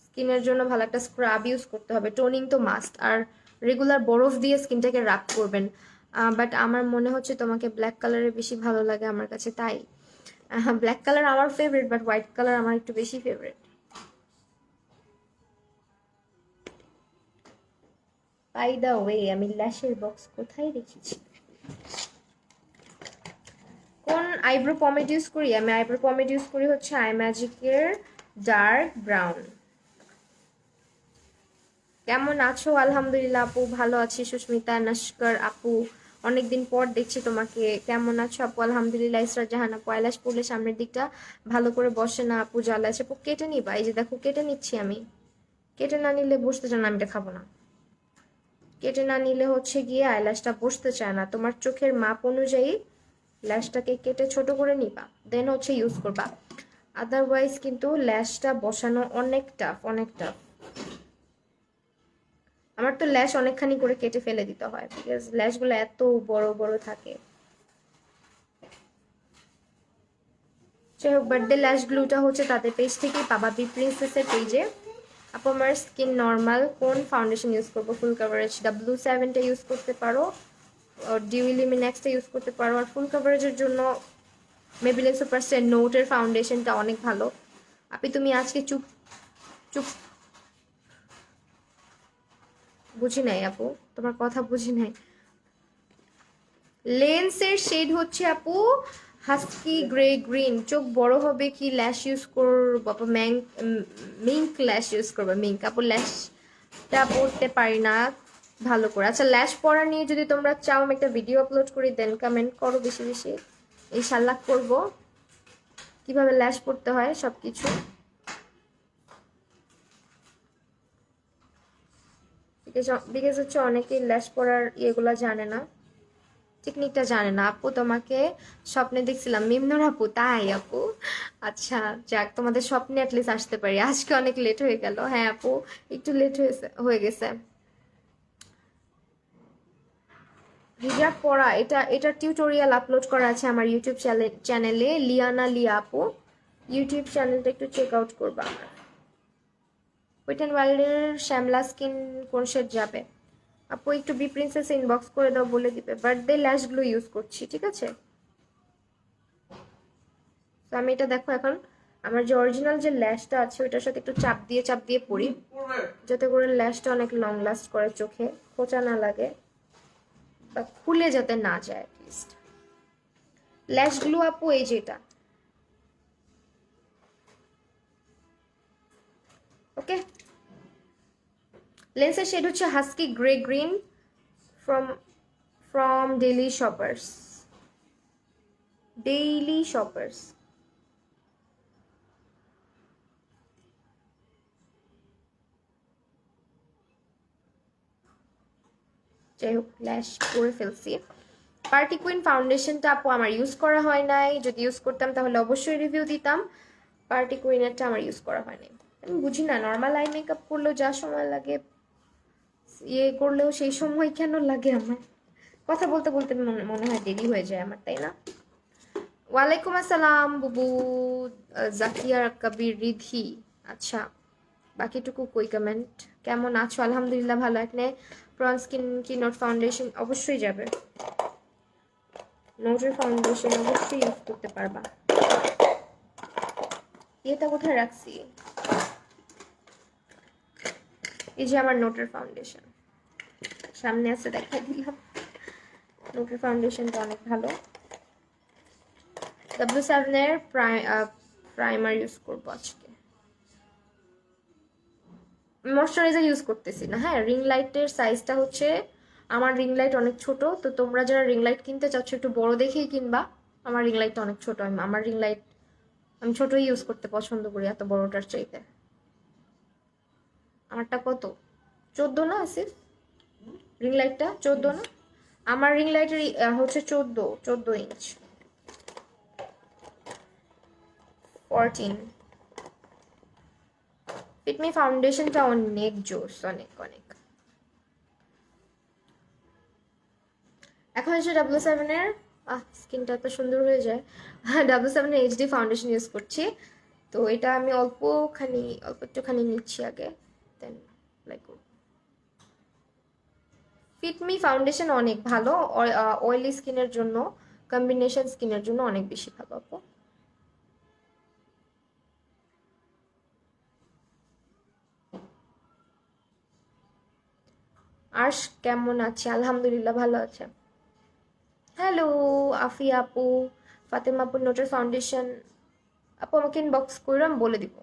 স্কিনের জন্য ভালো একটা স্ক্রাব ইউজ করতে হবে, টোনিং তো মাস্ট, আর রেগুলার বরফ দিয়ে স্কিনটাকে রাব করবেন। বাট আমার মনে হচ্ছে তোমাকে ব্ল্যাক কালারের বেশি ভালো লাগে আমার কাছে, তাই ব্ল্যাক কালার আমার ফেভারিট, বাট হোয়াইট কালার আমার একটু বেশি ফেভারিট। বাই দ্য ওয়ে আমি ল্যাশের বক্স কোথায় রেখেছি? কোন আইব্রো পমেড ইউজ করি? আমি আইব্রো পমেড ইউজ করি হচ্ছে আই ম্যাজিকের ডার্ক ব্রাউন। কেমন আছো? আলহামদুলিল্লাহ আপু ভালো আছি। সুস্মিতা নস্কর আপু অনেকদিন পর দেখছি তোমাকে, কেমন আছো আপু? আলহামদুলিল্লাহ। ইসরাত জাহান আপু আইলাশ পড়লে সামনের দিকটা ভালো করে বসে না আপু, জ্বালা আছে আপু। কেটে নিবা, এই যে দেখো কেটে নিচ্ছি আমি। কেটে না নিলে বসতে চান না, আমি এটা খাবো না। কেটে না নিলে হচ্ছে গিয়ে আইল্যাশটা বসতে চায় না। তোমার চোখের মাপ অনুযায়ী ল্যাশটাকে কেটে ছোট করে নিবা, দেন হচ্ছে ইউজ করবা। আদারওয়াইজ কিন্তু ল্যাশটা বসানো অনেক টাফ, অনেক টাফ। আমার তো ল্যাশ অনেকখানি করে কেটে ফেলে দিতে হয়, বিকজ ল্যাশগুলো এত বড় বড় থাকে। যাই হোক, বার্থডে ল্যাশ গ্লুটা হচ্ছে তাদের পেজ থেকেই পাবা, বি প্রিন্সেসের পেজে। আপু আমার স্কিন নর্মাল, কোন ফাউন্ডেশন ইউজ করবো? ফুল কাভারেজ W7টা ইউজ করতে পারো, ডিউ ইলুমিনেক্সটা ইউজ করতে পারো। আর ফুল কাভারেজের জন্য মেবিলিন সুপারস্টার নোটের ফাউন্ডেশনটা অনেক ভালো। আপনি তুমি আজকে চুপ চুপ, বুঝি নাই আপু, তোমার কথা বুঝি নাই। লেন্সের শেড হচ্ছে আপু হাস্কি গ্রে গ্রিন। চোখ বড় হবে কি ল্যাশ ইউজ করবো আপু? মিঙ্ক ল্যাশ ইউজ করবো, মিঙ্ক। আপু ল্যাশটা পড়তে পারি না ভালো করে। আচ্ছা ল্যাশ পরা নিয়ে যদি তোমরা চাও আমি একটা ভিডিও আপলোড করি, দেন কমেন্ট করো বেশি বেশি, ইনশাল্লাহ করবো কিভাবে ল্যাশ পড়তে হয় সব কিছু। বিকজ হচ্ছে অনেকেই ল্যাশ পরার ইয়েগুলো জানে না, টেকনিকটা জানে না। আপু তোমাকে স্বপ্নে দেখছিলাম, মিমনুর আপু? তাই আপু, আচ্ছা যাক, তোমাদের স্বপ্নে অ্যাটলিস্ট আসতে পারি। আজকে অনেক লেট হয়ে গেল। হ্যাঁ আপু একটু লেট হয়ে গেছে। হিজাব পরা, এটা টিউটোরিয়াল আপলোড করা আছে আমার ইউটিউব চ্যানেলে, লিয়ানা লিয়া আপু। ইউটিউব চ্যানেলটা একটু চেক আউট করবা আমার। ওয়েট অ্যান্ড ওয়াইল্ডের শ্যামলা স্কিন কোন শেড যাবে? আপু একটু বি প্রিন্সেস ইনবক্স করে দাও, বলে দিবে। বার্থডে ল্যাশগুলো ইউজ করছি, ঠিক আছে? তো আমি এটা দেখো এখন আমার যে অরিজিনাল যে ল্যাশটা আছে ওইটার সাথে একটু চাপ দিয়ে পরি, যাতে করে ল্যাশটা অনেক লং লাস্ট করে, চোখে খোঁচা না লাগে বা খুলে যাতে না যায় অ্যাটলিস্ট। ল্যাশ গ্লু আপু এই যেটা, ওকে। লেন্সের শেড হচ্ছে husky grey green from from daily shoppers, daily shoppers. যাই হোক ল্যাশ করে ফেলছি। পার্টি কুইন ফাউন্ডেশনটা আপু আমার ইউজ করা হয় নাই, যদি ইউজ করতাম তাহলে অবশ্যই রিভিউ দিতাম। পার্টি কুইনেরটা আমার ইউজ করা হয়নি। আমি বুঝি না, নর্মাল আই মেকআপ করলেও যা সময় লাগে ইয়ে করলেও সেই সময় কেন লাগে আমার? কথা বলতে বলতে মনে হয় দেরি হয়ে যায় আমার, তাই না? ওয়ালাইকুম আসসালাম বুবু জাকিয়া কবির রিধি। আচ্ছা, বাকিটুকু কই কমেন্ট? কেমন আছো? আলহামদুলিল্লাহ ভালো। এখানে প্রন স্কিন কি নোট ফাউন্ডেশন অবশ্যই যাবে, নোটের ফাউন্ডেশন অবশ্যই ইউজ করতে পারবা। এটা কোথায় রাখছি? এই যে আমার নোটের ফাউন্ডেশন সামনে আছে, দেখা দিলাম। নোটের ফাউন্ডেশনটা অনেক ভালো। W7 এর প্রাইমার ইউজ করবো আজকে। ময়শ্চারাইজার ইউজ করতেছি না। হ্যাঁ, রিং লাইটের সাইজটা হচ্ছে, আমার রিং লাইট অনেক ছোট, তো তোমরা যারা রিং লাইট কিনতে চাচ্ছ একটু বড় দেখেই কিনবা। আমার রিং লাইটটা অনেক ছোট, আমার রিং লাইট আমি ছোটই ইউজ করতে পছন্দ করি এত বড়টার চাইতে। আমারটা কত, 14 না আসিফ? রিং লাইটটা 14 না? আমার রিং লাইটের হচ্ছে 14 ইঞ্চ, 14। ফিটমি ফাউন্ডেশনটা অনেক জোস, অনেক অনেক। এখন হচ্ছে W7 এর স্কিনটা এত সুন্দর হয়ে যায়। W7 এর HD ফাউন্ডেশন ইউজ করছি, তো এটা আমি অল্প একটুখানি নিচ্ছি আগে, দেন লাইক। ফিটমি ফাউন্ডেশন অনেক ভালো অয়েলি স্কিনের জন্য, কম্বিনেশন স্কিনের জন্য অনেক বেশি ভালো আপু। আর্শ কেমন আছে? আলহামদুলিল্লাহ ভালো আছে। হ্যালো আফিয়া আপু, ফাতেমা আপুর নোটের ফাউন্ডেশন আপু আমাকে ইনবক্স করলাম, বলে দিব।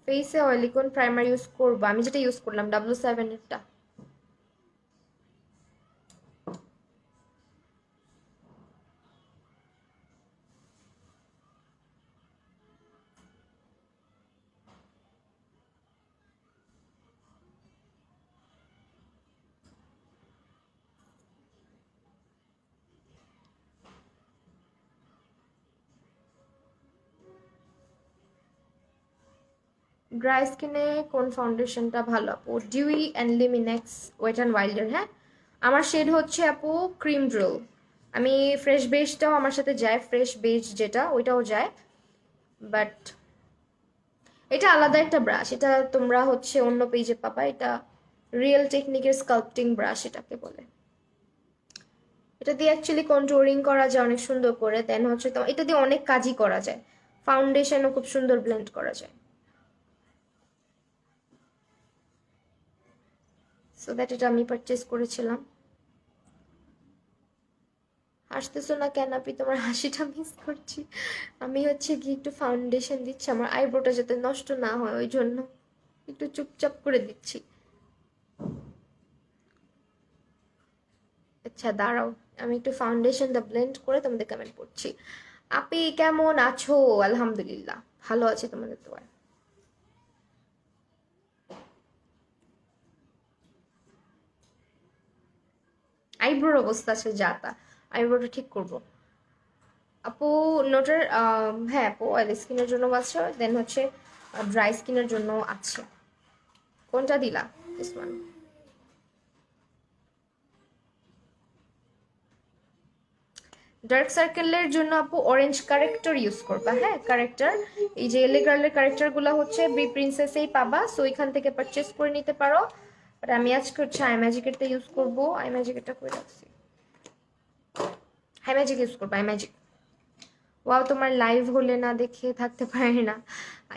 ফেসে অয়েলি কোন প্রাইমার ইউজ করবো? আমি যেটা ইউজ করলাম W7 এরটা। ড্রাই স্কিনে কোন ফাউন্ডেশনটা ভালো আপু? ডিউই অ্যান্ড লিমিনেক্স ওয়েট অ্যান্ড ওয়াইল্ডার। হ্যাঁ, আমার শেড হচ্ছে আপু ক্রিম ড্রিল। আমি ফ্রেশ বেজটাও আমার সাথে যায়, ফ্রেশ বেজ যেটা ওইটাও যায়, বাট এটা আলাদা একটা ব্রাশ, এটা তোমরা হচ্ছে অন্য পেজে পাবা। এটা রিয়েল টেকনিকের স্কাল্পটিং ব্রাশ এটাকে বলে। এটা দিয়ে অ্যাকচুয়ালি কন্ট্রোলিং করা যায় অনেক সুন্দর করে, দেন হচ্ছে তো এটা দিয়ে অনেক কাজই করা যায়, ফাউন্ডেশনও খুব সুন্দর ব্লেন্ড করা যায়। সো দ্যাট এটা আমি পারচেস করেছিলাম। হাসতেছো না কেন আপনি? তোমার হাসিটা মিস করছি। আমি হচ্ছে কি একটু ফাউন্ডেশন দিচ্ছি, আমার আইব্রোটা যাতে নষ্ট না হয় ওই জন্য একটু চুপচাপ করে দিচ্ছি। আচ্ছা দাঁড়াও, আমি একটু ফাউন্ডেশনটা ব্লেন্ড করে তোমাদের কমেন্ট পড়ছি। আপি কেমন আছো? আলহামদুলিল্লাহ ভালো আছে, তোমাদের দোয়ায়। আইব্রোর অবস্থা আছে যা তা, আইব্রোটা ঠিক করবো আপু। নোটের হ্যাঁ আপু, অয়েলি স্কিনের জন্য আছে, দেন হচ্ছে ড্রাই স্কিনের জন্য আছে। কোনটা দিলা? This one. ডার্ক সার্কেলের জন্য আপু অরেঞ্জ কারেক্টর ইউজ করবা। হ্যাঁ কারেক্টর, এই যে এলে গার্লের কারেক্টরগুলো হচ্ছে বি প্রিন্সেসেই পাবা, সো ওইখান থেকে পারচেস করে নিতে পারো। বাট আমি আজকে হচ্ছে আই ম্যাজিকেরটা ইউজ করবো। আই ম্যাজিকেরটা করে রাখছি, আই ম্যাজিক ইউজ করবো, আই ম্যাজিক। ওয়াও, তোমার লাইভ হলে না দেখে থাকতে পারে না।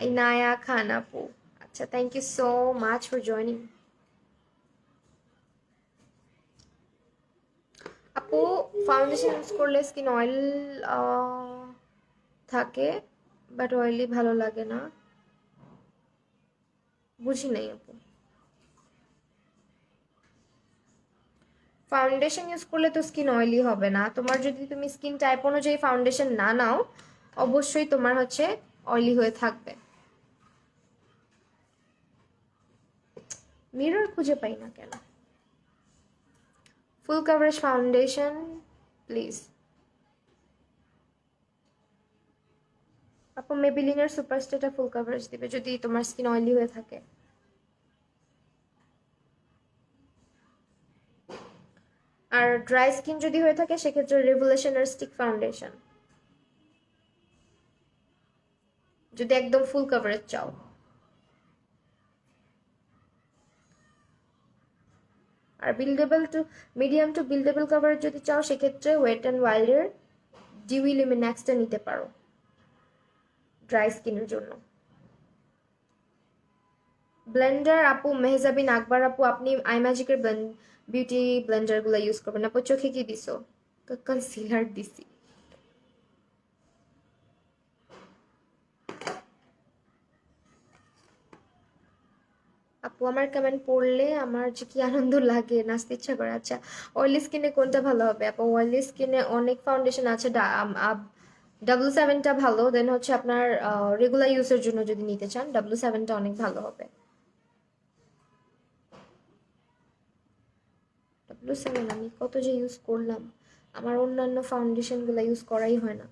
ইনায়া খান আপু, আচ্ছা thank you so much for joining. আপু ফাউন্ডেশন ইউজ করলে স্কিন অয়েল থাকে, বাট অয়েলি ভালো লাগে না, বুঝি নাই আপু। ফাউন্ডেশন ইউজ করলে তো স্কিন অয়েলি হবে না, তোমার যদি তুমি স্কিন টাইপ অনুযায়ী ফাউন্ডেশন না নাও অবশ্যই তোমার হচ্ছে অয়েলি হয়ে থাকবে। মিরর খুঁজে পাই না কেন? ফুল কভারেজ ফাউন্ডেশন প্লিজ। আপু মেবিলিনের সুপারস্টারটা ফুল কভারেজ দিবে যদি তোমার স্কিন অয়েলি হয়ে থাকে। আর ড্রাই স্কিন যদি হয়ে থাকে সেক্ষেত্রে রেভুলেশনের স্টিক ফাউন্ডেশন, যদি একদম ফুল কভারেজ চাও। আর buildable to medium to buildable coverage যদি চাও সেক্ষেত্রে ওয়েট অ্যান্ড ওয়াইল্ডের ডিউই লিমিনাক্সটা নিতে পারো ড্রাই স্কিনের জন্য। ব্লেন্ডার আপু মেহজাবিন আকবর আপু, আপনি আইম্যাজিকের বিউটি ব্লেন্ডার গুলো ইউজ করবেন। আপু চোখে কি দিছো? কনসিলার দিছি। আপু আমার কমেন্ট পড়লে আমার যে কি আনন্দ লাগে, নাচতে ইচ্ছা করে। আচ্ছা অয়েলি স্কিনে কোনটা ভালো হবে আপু? অয়েলি স্কিনে অনেক ফাউন্ডেশন আছে, W7টা ভালো, দেন হচ্ছে আপনার রেগুলার ইউজের জন্য যদি নিতে চান W7টা অনেক ভালো হবে। W7 আমি কত যে ইউজ করলাম, আমার অন্যান্য ফাউন্ডেশনগুলো ইউজ করাই হয় না।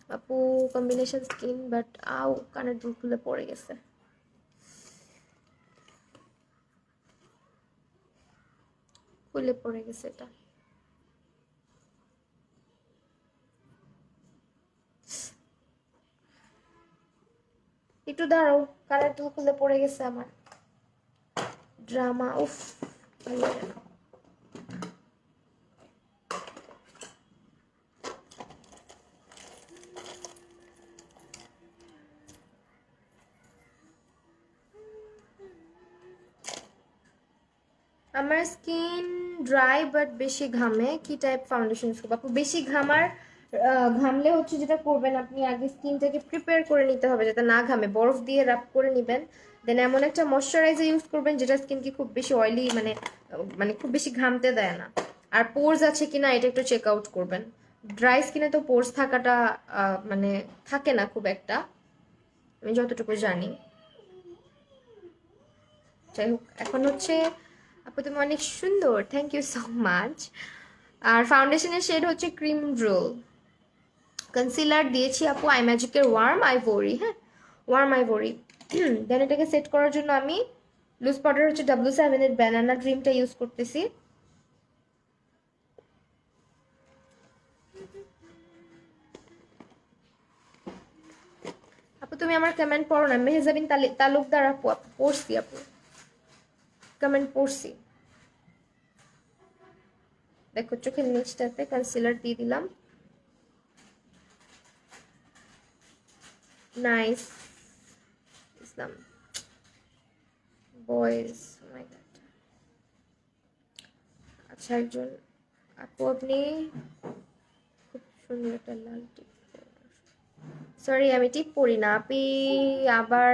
আপু কম্বিনেশন স্কিন বাট কানের দুল খুলে পড়ে গেছে। খুলে পড়ে গেছে এটা। একটু দাঁড়াও, কানের দুল খুলে পড়ে গেছে আমার। ড্রামা উফ, ভালো লাগে না। আমার স্কিন ড্রাই বাট বেশি ঘামে, কি টাইপ ফাউন্ডেশন ইউজ করবো আপু? বেশি ঘামলে হচ্ছে যেটা করবেন আপনি আগে স্কিনটাকে প্রিপেয়ার করে নিতে হবে যাতে না ঘামে, বরফ দিয়ে রাব করে নেবেন, দেন এমন একটা ময়শ্চারাইজার ইউজ করবেন যেটা স্কিনকে খুব বেশি অয়েলি মানে মানে খুব বেশি ঘামতে দেয় না। আর পোর্স আছে কিনা এটা একটু চেক আউট করবেন। ড্রাই স্কিনে তো পোর্স থাকাটা মানে থাকে না খুব একটা, আমি যতটুকু জানি। যাই হোক, এখন হচ্ছে আপু তুমি অনেক সুন্দর, থ্যাংক ইউ সো মাচ। আর ফাউন্ডেশনের শেড হচ্ছে ক্রিম রোল। কনসিলার দিয়েছি আপু আইম্যাজিকের ওয়ার্ম আইভরি, হ্যাঁ ওয়ার্ম আইভরি। দেন এটাকে সেট করার জন্য আমি লুজ পাউডার হচ্ছে W7-এর ব্যানানা ক্রিমটা ইউজ করতেছি। আপু তুমি আমার কমেন্ট পড়ো না। মেহজাবিন তালুকদার আপু, আপু পড়ছি, আপু কমেন্ট পড়ছি। দেখো চোখের নিচটাতে কনসিলার দিয়ে দিলাম। নাইস ইসলাম বয়েজ, মাই গড। আচ্ছা একজন আপু আপনি খুব সুন্দর একটা লাল টিপ, সরি আমি টিপ পড়ি না। আপনি আবার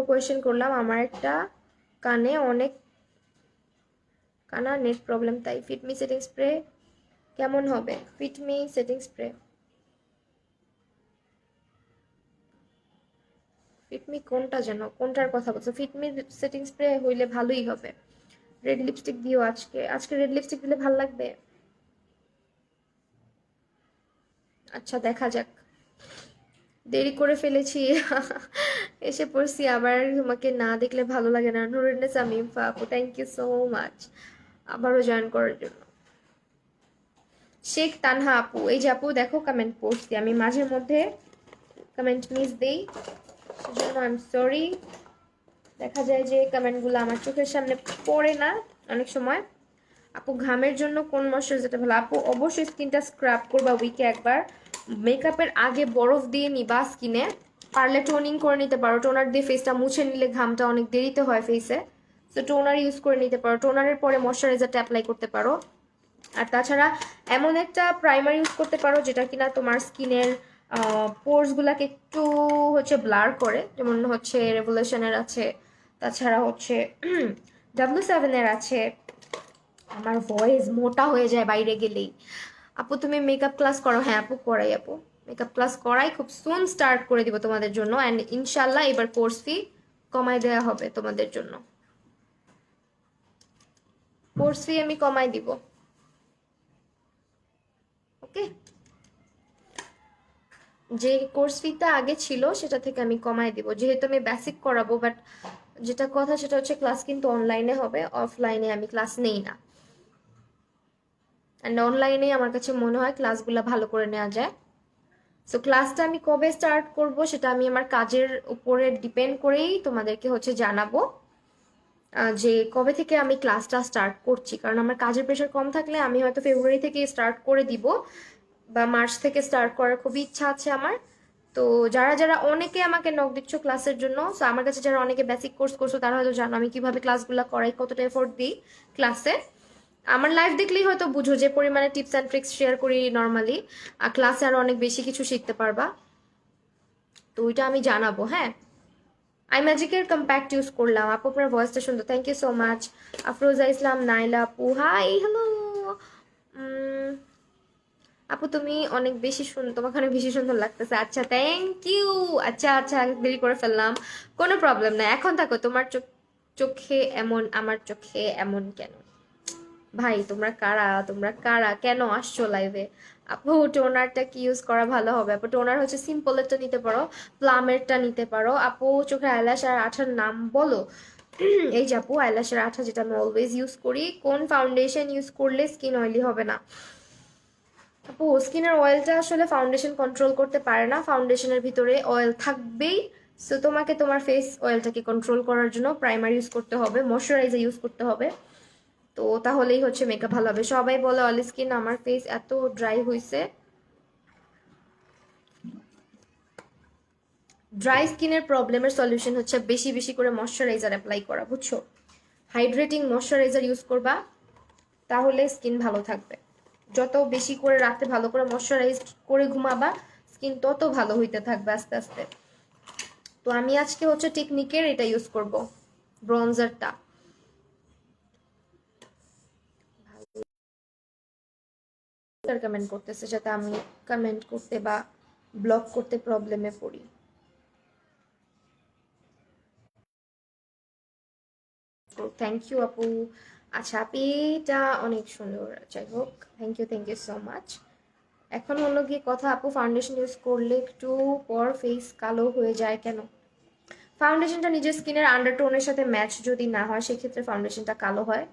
কোয়েশ্চেন করলাম, আমার একটা কানে অনেক কানা নেট প্রবলেম, তাই ফিটমি সেটিং স্প্রে কেমন হবে? ফিটমি সেটিং স্প্রে, ফিটমি কোনটা যেন, কোনটার কথা বলছো? ফিটমি সেটিং স্প্রে হইলে ভালোই হবে। রেড লিপস্টিক দিও আজকে, আজকে রেড লিপস্টিক দিলে ভালো লাগবে। আচ্ছা দেখা যাক, দেরি করে ফেলেছি। এসে পড়ছি আবার, তোমাকে না দেখলে ভালো লাগে না। নুরুন্নেস আমিম আপু থ্যাংক ইউ সো মাচ আবারও জয়েন করার জন্য। শেখ তানহা আপু, এই যে আপু দেখো কমেন্ট পড়ছি, আমি মাঝে মধ্যে কমেন্ট মিস দেই সেজন্য আই এম সরি। দেখা যায় যে কমেন্টগুলো আমার চোখের সামনে পড়ে না অনেক সময়। আপু ঘামের জন্য কোন ময়শ্চারাইজারটা ভালো? আপু অবশ্যই স্কিনটা স্ক্রাব করবা উইকে একবার, মেকআপের আগে বরফ দিয়ে নিবা স্কিনে, পারলে টোনিং করে নিতে পারো, টোনার দিয়ে ফেসটা মুছে নিলে ঘামটা অনেক দেরিতে হয় ফেসে, তো টোনার ইউজ করে নিতে পারো, টোনারের পরে ময়শ্চারাইজারটা অ্যাপ্লাই করতে পারো। আর তাছাড়া এমন একটা প্রাইমার ইউজ করতে পারো যেটা কিনা তোমার স্কিনের পোর্সগুলোকে একটু হচ্ছে ব্লার করে, যেমন হচ্ছে রেভুলেশনের আছে, তাছাড়া হচ্ছে W7-এর আছে। আমার ভয়েস মোটা হয়ে যায় বাইরে গেলেই। আপু তুমি মেকআপ ক্লাস করো? হ্যাঁ আপু করাই আপু, মেকআপ ক্লাস করাই খুব সুন স্টার্ট করে দিব তোমাদের জন্য, অ্যান্ড ইনশাল্লাহ এবার কোর্স ফি কমায় দেওয়া হবে তোমাদের জন্য। কোর্স ফি আমি কমাই দিব, ওকে? যে কোর্স ফিটা আগে ছিল সেটা থেকে আমি কমাই দিব, যেহেতু আমি বেসিক করাবো। বাট যেটা কথা সেটা হচ্ছে ক্লাস কিন্তু অনলাইনে হবে, অফলাইনে আমি ক্লাস নেই না। অ্যান্ড অনলাইনে আমার কাছে মনে হয় ক্লাসগুলো ভালো করে নেওয়া যায়। সো ক্লাসটা আমি কবে স্টার্ট করব সেটা আমি আমার কাজের উপরে ডিপেন্ড করেই তোমাদেরকে হচ্ছে জানাবো যে কবে থেকে আমি ক্লাসটা স্টার্ট করছি। কারণ আমার কাজের প্রেশার কম থাকলে আমি হয়তো ফেব্রুয়ারি থেকে স্টার্ট করে দিব, বা মার্চ থেকে স্টার্ট করার খুবই ইচ্ছা আছে আমার। তো যারা যারা অনেকে আমাকে নক দিচ্ছ ক্লাসের জন্য, সো আমার কাছে যারা অনেকে বেসিক কোর্স করছো তারা হয়তো জানো আমি কিভাবে ক্লাসগুলো করাই, কতটা এফোর্ট দিই ক্লাসে। আমার লাইফ দেখলেই হয়তো বুঝো যে পরিমাণে টিপস অ্যান্ড ট্রিক্স শেয়ার করি নর্মালি, আর ক্লাসে আরো অনেক বেশি কিছু শিখতে পারবা। তো ওইটা আমি জানাবো, হ্যাঁ। আই ম্যাজিকের কম্প্যাক্ট ইউজ করলাম আপু, আপনার ভয়েসটা সুন্দর, thank you so much. Afroza Islam, Naila আপু, হাই হ্যালো। আপু তুমি অনেক বেশি সুন্দর, তোমাকে অনেক বেশি সুন্দর লাগতেছে। আচ্ছা থ্যাংক ইউ। আচ্ছা আচ্ছা, দেরি করে ফেললাম, কোনো প্রবলেম না। এখন থাকো, তোমার চোখে এমন, আমার চোখে এমন কেন? ভাই তোমরা কারা, তোমরা কারা, কেন আসছো লাইভে? আপু টোনারটা কি ইউজ করা ভালো হবে? আপু টোনার হচ্ছে সিম্পলেরটা নিতে পারো, প্লামেরটা নিতে পারো। আপু চোখে আইল্যাশ আর আঠার নাম বলো। এই যে আপু আইল্যাশের আঠা যেটা আমি অলওয়েজ ইউজ করি। কোন ফাউন্ডেশন ইউজ করলে স্কিন অয়েলি হবে না? আপু স্কিনের অয়েলটা আসলে ফাউন্ডেশন কন্ট্রোল করতে পারে না, ফাউন্ডেশনের ভিতরে অয়েল থাকবেই। সো তোমাকে তোমার ফেস অয়েলটাকে কন্ট্রোল করার জন্য প্রাইমার ইউজ করতে হবে, ময়শ্চারাইজার ইউজ করতে হবে। তো তাহলেই হচ্ছে মেকআপ ভালো হবে। সবাই বলে অয়েলি স্কিন, আমার ফেস এত ড্রাই হয়েছে। ড্রাই স্কিনের প্রবলেমের সলিউশন হচ্ছে বেশি বেশি করে ময়শ্চারাইজার অ্যাপ্লাই করা, বুঝছো? হাইড্রেটিং ময়শ্চারাইজার ইউজ করবা, তাহলে স্কিন ভালো থাকবে। যত বেশি করে রাতে ভালো করে ময়শ্চারাইজ করে ঘুমাবা, স্কিন তত ভালো হইতে থাকবে আস্তে আস্তে। তো আমি আজকে হচ্ছে টেকনিকের এটা ইউজ করব, ব্রঞ্জারটা। কমেন্ট করতেছে যাতে আমি কমেন্ট করতে বা ব্লক করতে প্রবলেমে পড়ি। থ্যাংক ইউ আপু। আচ্ছা আপেটা অনেক সুন্দর, যাই হোক থ্যাংক ইউ সো মাচ। এখন হলো গিয়ে কথা, আপু ফাউন্ডেশন ইউজ করলে একটু পর ফেস কালো হয়ে যায় কেন? ফাউন্ডেশনটা নিজের স্কিনের আন্ডারটোনের সাথে ম্যাচ যদি না হয় সেক্ষেত্রে ফাউন্ডেশনটা কালো হয়।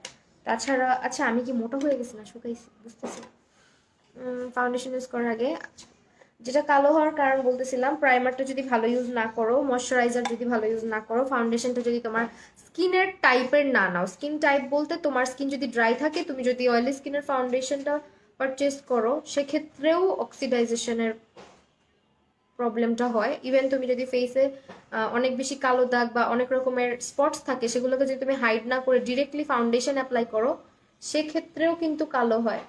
তাছাড়া আচ্ছা আমি কি মোটা হয়ে গেছি না শুকাইছি বুঝতেছি। ফাউন্ডেশন ইউজ করার আগে আচ্ছা, যেটা কালো হওয়ার কারণ বলতেছিলাম, প্রাইমারটা যদি ভালো ইউজ না করো, ময়শ্চারাইজার যদি ভালো ইউজ না করো, ফাউন্ডেশনটা যদি তোমার স্কিনের টাইপের না নাও। স্কিন টাইপ বলতে তোমার স্কিন যদি ড্রাই থাকে, তুমি যদি অয়েলি স্কিনের ফাউন্ডেশনটা পারচেস করো সেক্ষেত্রেও অক্সিডাইজেশনের প্রবলেমটা হয়। ইভেন তুমি যদি ফেসে অনেক বেশি কালো দাগ বা অনেক রকমের স্পটস থাকে সেগুলোকে যদি তুমি হাইড না করে ডিরেক্টলি ফাউন্ডেশন অ্যাপ্লাই করো সেক্ষেত্রেও কিন্তু কালো হয়।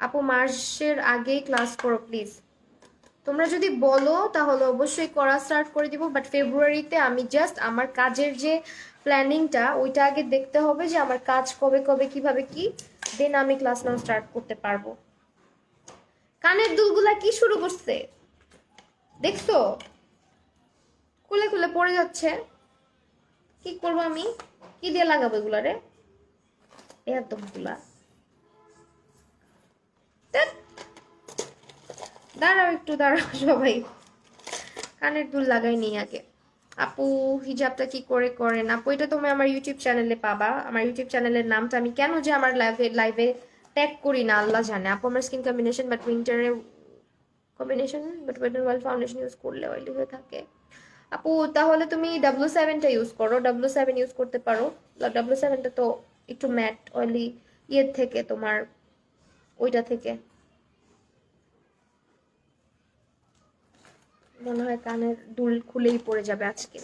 আপু মার্চের আগেই ক্লাস করো প্লিজ। তোমরা যদি বলো তাহলে অবশ্যই করা স্টার্ট করে দিব, বাট ফেব্রুয়ারিতে আমি জাস্ট আমার কাজের যে প্ল্যানিংটা ওইটা আগে দেখতে হবে যে আমার কাজ কবে কবে কিভাবে কি, দেন আমি ক্লাস নাও স্টার্ট করতে পারবো। কানের দুলগুলা কি শুরু করছে দেখছো? খুলে খুলে পড়ে যাচ্ছে, কি করবো আমি? কি দিয়ে লাগাবো এগুলারে? একদম গুলা, দাঁড়াও একটু দাঁড়াও সবাই, কানের দুল লাগাই নি আগে। আপু হিজাবটা কি করে করেন? আপু এটা তুমি আমার ইউটিউব চ্যানেলে পাবা। আমার ইউটিউব চ্যানেলের নামটা আমি কেন যে আমার লাইভে ট্যাগ করি না আল্লাহ জানে। আপু আমার স্কিন কম্বিনেশন বাট উইন্টারে combination but wet oil foundation use করলে অয়েলি হয়ে থাকে। আপু তাহলে তুমি W7টা ইউজ করো, W7 ইউজ করতে পারো। W7টা তো একটু ম্যাট অয়েলি ইয়ের থেকে, তোমার ওইটা থেকে মনে হয় কানের দুল খুলেই পড়ে যাবে আজকে।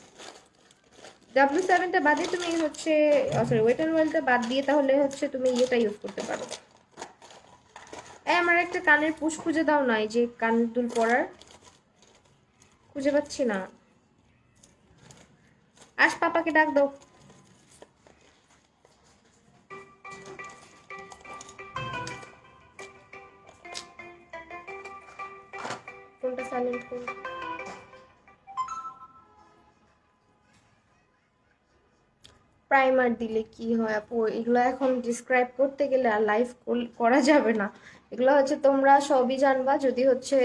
W7টা বাদে তুমি হচ্ছে সরি ওয়েট অ্যান্ড ওয়েলটা বাদ দিয়ে তাহলে হচ্ছে তুমি ইয়েটা ইউজ করতে পারো। আমার একটা কানের পুশ খুঁজে দাও না, এই যে কানের দুল পরার খুঁজে পাচ্ছি না। পাপাকে ডাক দাও। ফোনটা সাইলেন্ট করো। প্রাইমার দিলে কি হয় আপু? এগুলো এখন ডিসক্রাইব করতে গেলে আর লাইভ করা যাবে না। এগুলো হচ্ছে তোমরা সবই জানবা যদি হচ্ছে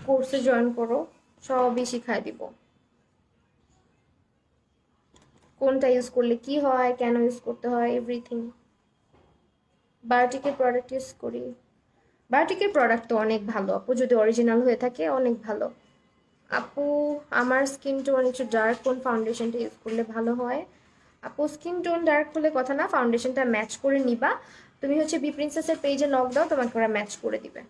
কোর্সে জয়েন করো, সবই শিখাই দিব। কোনটা ইউজ করলে কি হয়, কেন ইউজ করতে হয়, এভরিথিং। বায়োটিকের প্রোডাক্ট ইউজ করি। বায়োটিকের প্রোডাক্ট তো অনেক ভালো আপু, যদি অরিজিনাল হয়ে থাকে অনেক ভালো। আপু আমার স্কিন টোন একটু ডার্ক, কোন ফাউন্ডেশনটা ইউজ করলে ভালো হয়? আপু স্কিন টোন ডার্ক হলে কথা না, ফাউন্ডেশনটা ম্যাচ করে নিবা। তুমি হচ্ছে বি প্রিন্সেসের পেজে নক দাও, তোমাকে ওরা ম্যাচ করে দিবে।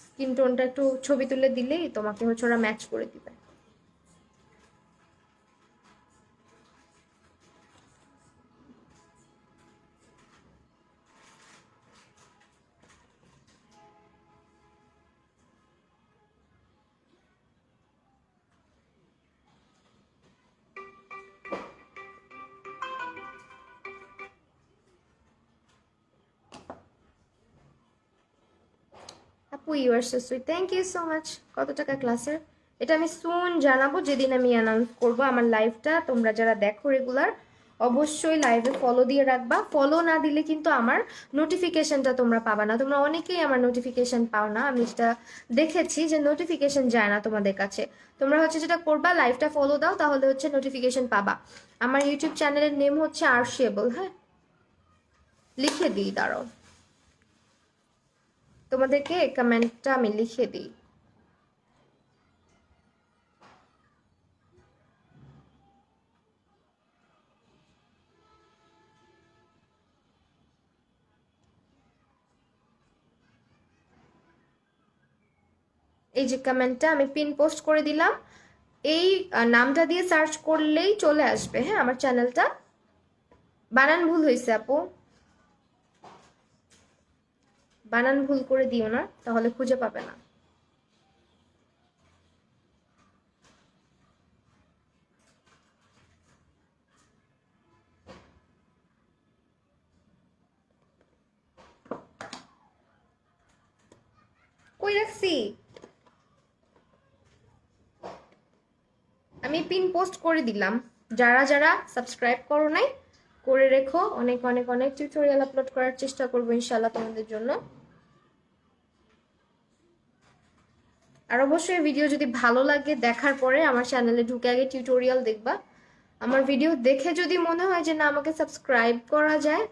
স্কিন টোনটা একটু ছবি তুলে দিলেই তোমাকে হচ্ছে ওরা ম্যাচ করে দিবে। আপু you are so sweet, thank you so much. কত টাকা ক্লাসের? এটা আমি সুন জানাবো, যেদিন আমি অ্যানাউন্স করবো আমার লাইভটা। তোমরা যারা দেখো রেগুলার, অবশ্যই লাইভে ফলো দিয়ে রাখবা। ফলো না দিলে কিন্তু আমার নোটিফিকেশনটা তোমরা পাবা না। তোমরা অনেকেই আমার নোটিফিকেশন পাও না, আমি সেটা দেখেছি যে নোটিফিকেশন যায় না তোমাদের কাছে। তোমরা হচ্ছে যেটা করবা, লাইভটা ফলো দাও, তাহলে হচ্ছে নোটিফিকেশন পাবা। আমার ইউটিউব চ্যানেলের নেম হচ্ছে আরশিয়েবল। হ্যাঁ, লিখে দিই, দাঁড়াও তোমাদেরকে কমেন্টটা আমি লিখে দিই। এই যে কমেন্টটা আমি পিন পোস্ট করে দিলাম, এই নামটা দিয়ে সার্চ করলেই চলে আসবে। হ্যাঁ, আমার চ্যানেলটা। বানান ভুল হয়েছে আপু, বানান ভুল করে দিও না, তাহলে খুঁজে পাবে না। কই রাখছি? আমি পিন পোস্ট করে দিলাম। যারা যারা সাবস্ক্রাইব করো নাই, করে রেখো। অনেক অনেক অনেক টিউটোরিয়াল আপলোড করার চেষ্টা করবো ইনশাল্লাহ তোমাদের জন্য। আর অবশ্যই ভিডিও যদি ভালো লাগে, দেখার পরে আমার চ্যানেলে ঢুকে আগে টিউটোরিয়াল দেখবা। আমার ভিডিও দেখে যদি মনে হয় যে না আমাকে সাবস্ক্রাইব করা যায়,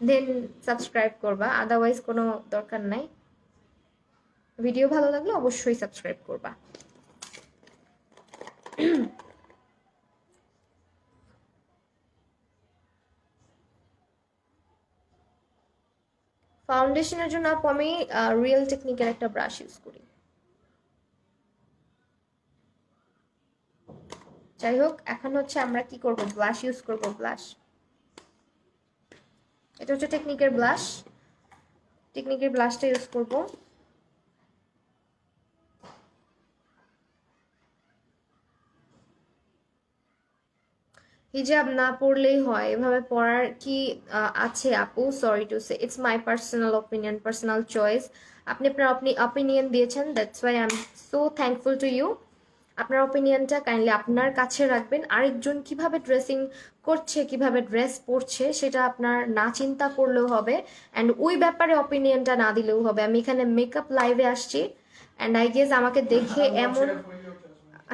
দেন সাবস্ক্রাইব করবা, আদারওয়াইজ কোনো দরকার নাই। ভিডিও ভালো লাগলে অবশ্যই সাবস্ক্রাইব করবা। ফাউন্ডেশনের জন্য আপু আমি রিয়েল টেকনিকের একটা ব্রাশ ইউজ করি। যাই হোক, এখন হচ্ছে আমরা কি করব, ব্লাশ ইউজ করব। ব্লাশ, এটা হচ্ছে টেকনিকের ব্লাশ। টেকনিকের ব্লাশটা ইউজ করব। হিজাব না পরলেই হয়, এভাবে পরার কি আছে আপু? Sorry to say, it's my personal opinion, personal choice. আপনি আপনার অপিনিয়ন দিয়েছেন, that's why I am so thankful to you. আপনার অপিনিয়নটা কাইন্ডলি আপনার কাছে রাখবেন। আরেকজন কিভাবে ড্রেসিং করছে, কিভাবে ড্রেস পরছে, সেটা আপনার না চিন্তা করলেও হবে, অ্যান্ড ওই ব্যাপারে অপিনিয়নটা না দিলেও হবে। আমি এখানে মেকআপ লাইভে আসছি, অ্যান্ড আই গেস আমাকে দেখে এমন,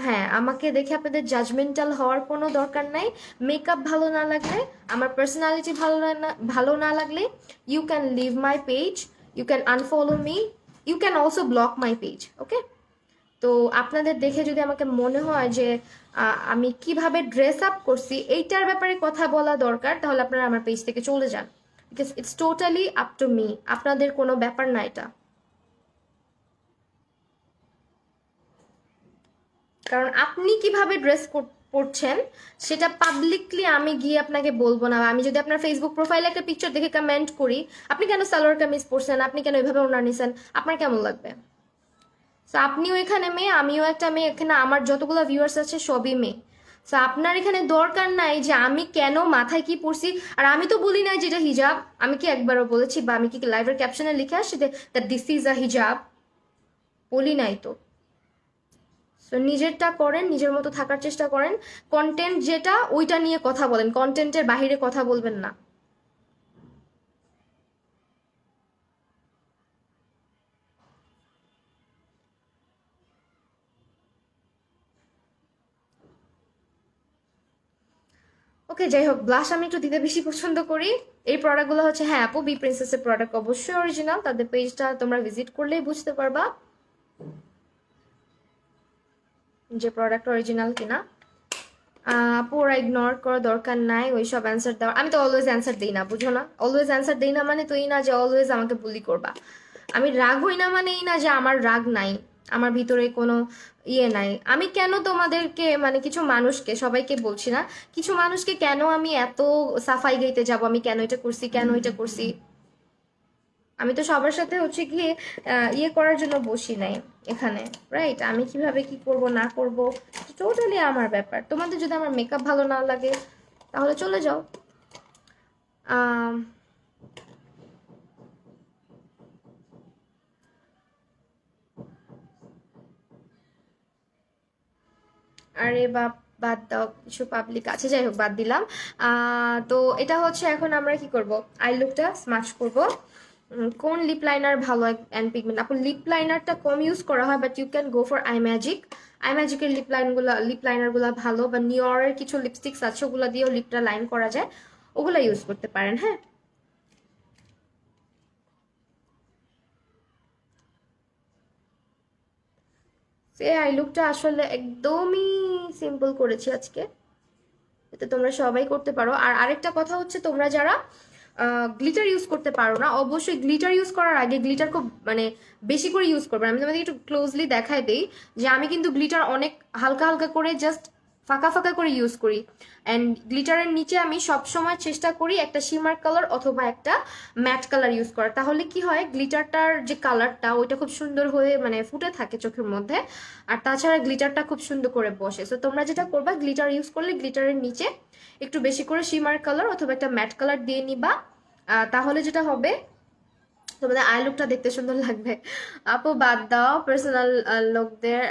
হ্যাঁ, আমাকে দেখে আপনাদের জাজমেন্টাল হওয়ার কোনো দরকার নাই। মেকআপ ভালো না লাগলে, আমার পার্সোনালিটি ভালো না লাগলে, you can leave my page, you can unfollow me, you can also block my page. Okay, তো আপনাদের দেখে যদি আমাকে মনে হয় যে আমি কিভাবে ড্রেস আপ করছি এইটার ব্যাপারে কথা বলা দরকার, তাহলে আপনারা আমার পেজ থেকে চলে যান, because it's totally up to me. আপনাদের কোনো ব্যাপার না এটা। কারণ আপনি কিভাবে ড্রেস পরছেন সেটা পাবলিকলি আমি গিয়ে আপনাকে বলবো না। আমি যদি আপনার ফেসবুক প্রোফাইলে একটা পিকচার দেখে কমেন্ট করি, আপনি কেন সালোয়ার কামিজ পরছেন, আপনি কেন এভাবে ওড়না নিছেন, আপনার কেমন লাগবে? সো আপনিও এখানে মেয়ে, আমিও একটা মেয়ে, এখানে আমার যতগুলো ভিউয়ার্স আছে সবই মেয়ে। সো আপনার এখানে দরকার নাই যে আমি কেন মাথায় কি পরছি। আর আমি তো বলি নাই যে এটা হিজাব, আমি কি একবারও বলেছি, বা আমি কি লাইভের ক্যাপশনে লিখে আসছি দ্যাট দিস ইজ আ হিজাব? বলি নাই তো। সো নিজেরটা করেন, নিজের মতো থাকার চেষ্টা করেন। কন্টেন্ট যেটা ওইটা নিয়ে কথা বলেন, কন্টেন্টের বাহিরে কথা বলবেন না। ওকে, যাই হোক, ব্লাশ আমি একটু দিতে বেশি পছন্দ করি। এই প্রোডাক্টগুলো হচ্ছে, হ্যাঁ আপু, বি প্রিন্সেসের প্রোডাক্ট অবশ্যই অরিজিনাল। তাদের পেজটা তোমরা ভিজিট করলেই বুঝতে পারবা যে প্রোডাক্ট অরিজিনাল কিনা। আপু ওরা ইগনোর করার দরকার নাই, ওইসব অ্যান্সার দেওয়ার। আমি তো অলওয়েজ অ্যান্সার দিই না, বুঝো না? অলওয়েজ অ্যান্সার দিই না মানে তো এই না যে অলওয়েজ আমাকে বুলি করবা। আমি রাগ হই না মানে এই না যে আমার রাগ নাই, আমার ভিতরে কোনো ইয়ে নাই। আমি কেন তোমাদেরকে, মানে কিছু মানুষকে, সবাইকে বলছি না, কিছু মানুষকে কেন আমি এত সাফাই গাইতে যাব, আমি কেন এটা করছি, কেন এটা করছি। আমি তো সবার সাথে হচ্ছে গিয়ে ইয়ে করার জন্য বসি নাই এখানে, রাইট? আমি কিভাবে কি করব না করব টোটালি আমার ব্যাপার। তোমাদের যদি আমার মেকআপ ভালো না লাগে তাহলে চলে যাও। আরে বাদ দাও, কিছু পাবলিক আছে, যাই হোক বাদ দিলাম। তো এটা হচ্ছে, এখন আমরা কি করব, আই লুকটা স্মাচ করব। কোন লিপ লাইনার ভালো অ্যান্ড পিগমেন্ট? আপু লিপ লাইনারটা কম ইউজ করা হয়, but you can go for I magic. I ম্যাজিকের লিপ লাইনারগুলো ভালো, বা নিওরের কিছু লিপস্টিক্স আছে, ওগুলো দিয়েও লিপটা লাইন করা যায়, ওগুলো ইউজ করতে পারেন। হ্যাঁ, সে আই লুকটা আসলে একদমই সিম্পল করেছি আজকে, এটা তোমরা সবাই করতে পারো। আর আরেকটা কথা হচ্ছে, তোমরা যারা গ্লিটার ইউজ করতে পারো না, অবশ্যই গ্লিটার ইউজ করার আগে গ্লিটার খুব মানে বেশি করে ইউজ করবে। আমি তোমাদের একটু ক্লোজলি দেখাই দেই যে আমি কিন্তু গ্লিটার অনেক হালকা হালকা করে, জাস্ট ফাঁকা ফাঁকা করে ইউজ করি। অ্যান্ড গ্লিটারের নিচে আমি সবসময় চেষ্টা করি একটা শিমার কালার অথবা একটা ম্যাট কালার ইউজ করার। তাহলে কি হয়, গ্লিটারটার যে কালারটা ওইটা খুব সুন্দর হয়ে মানে ফুটে থাকে চোখের মধ্যে। আর তাছাড়া গ্লিটারটা খুব সুন্দর করে বসে। সো তোমরা যেটা করবা, গ্লিটার ইউজ করলে গ্লিটারের নিচে একটু বেশি করে শিমার কালার অথবা একটা ম্যাট কালার দিয়ে নিবা। তাহলে যেটা হবে, তোমাদের আই লুকটা দেখতে সুন্দর লাগবে। আপু বাদ দাও পার্সোনাল লোকদের,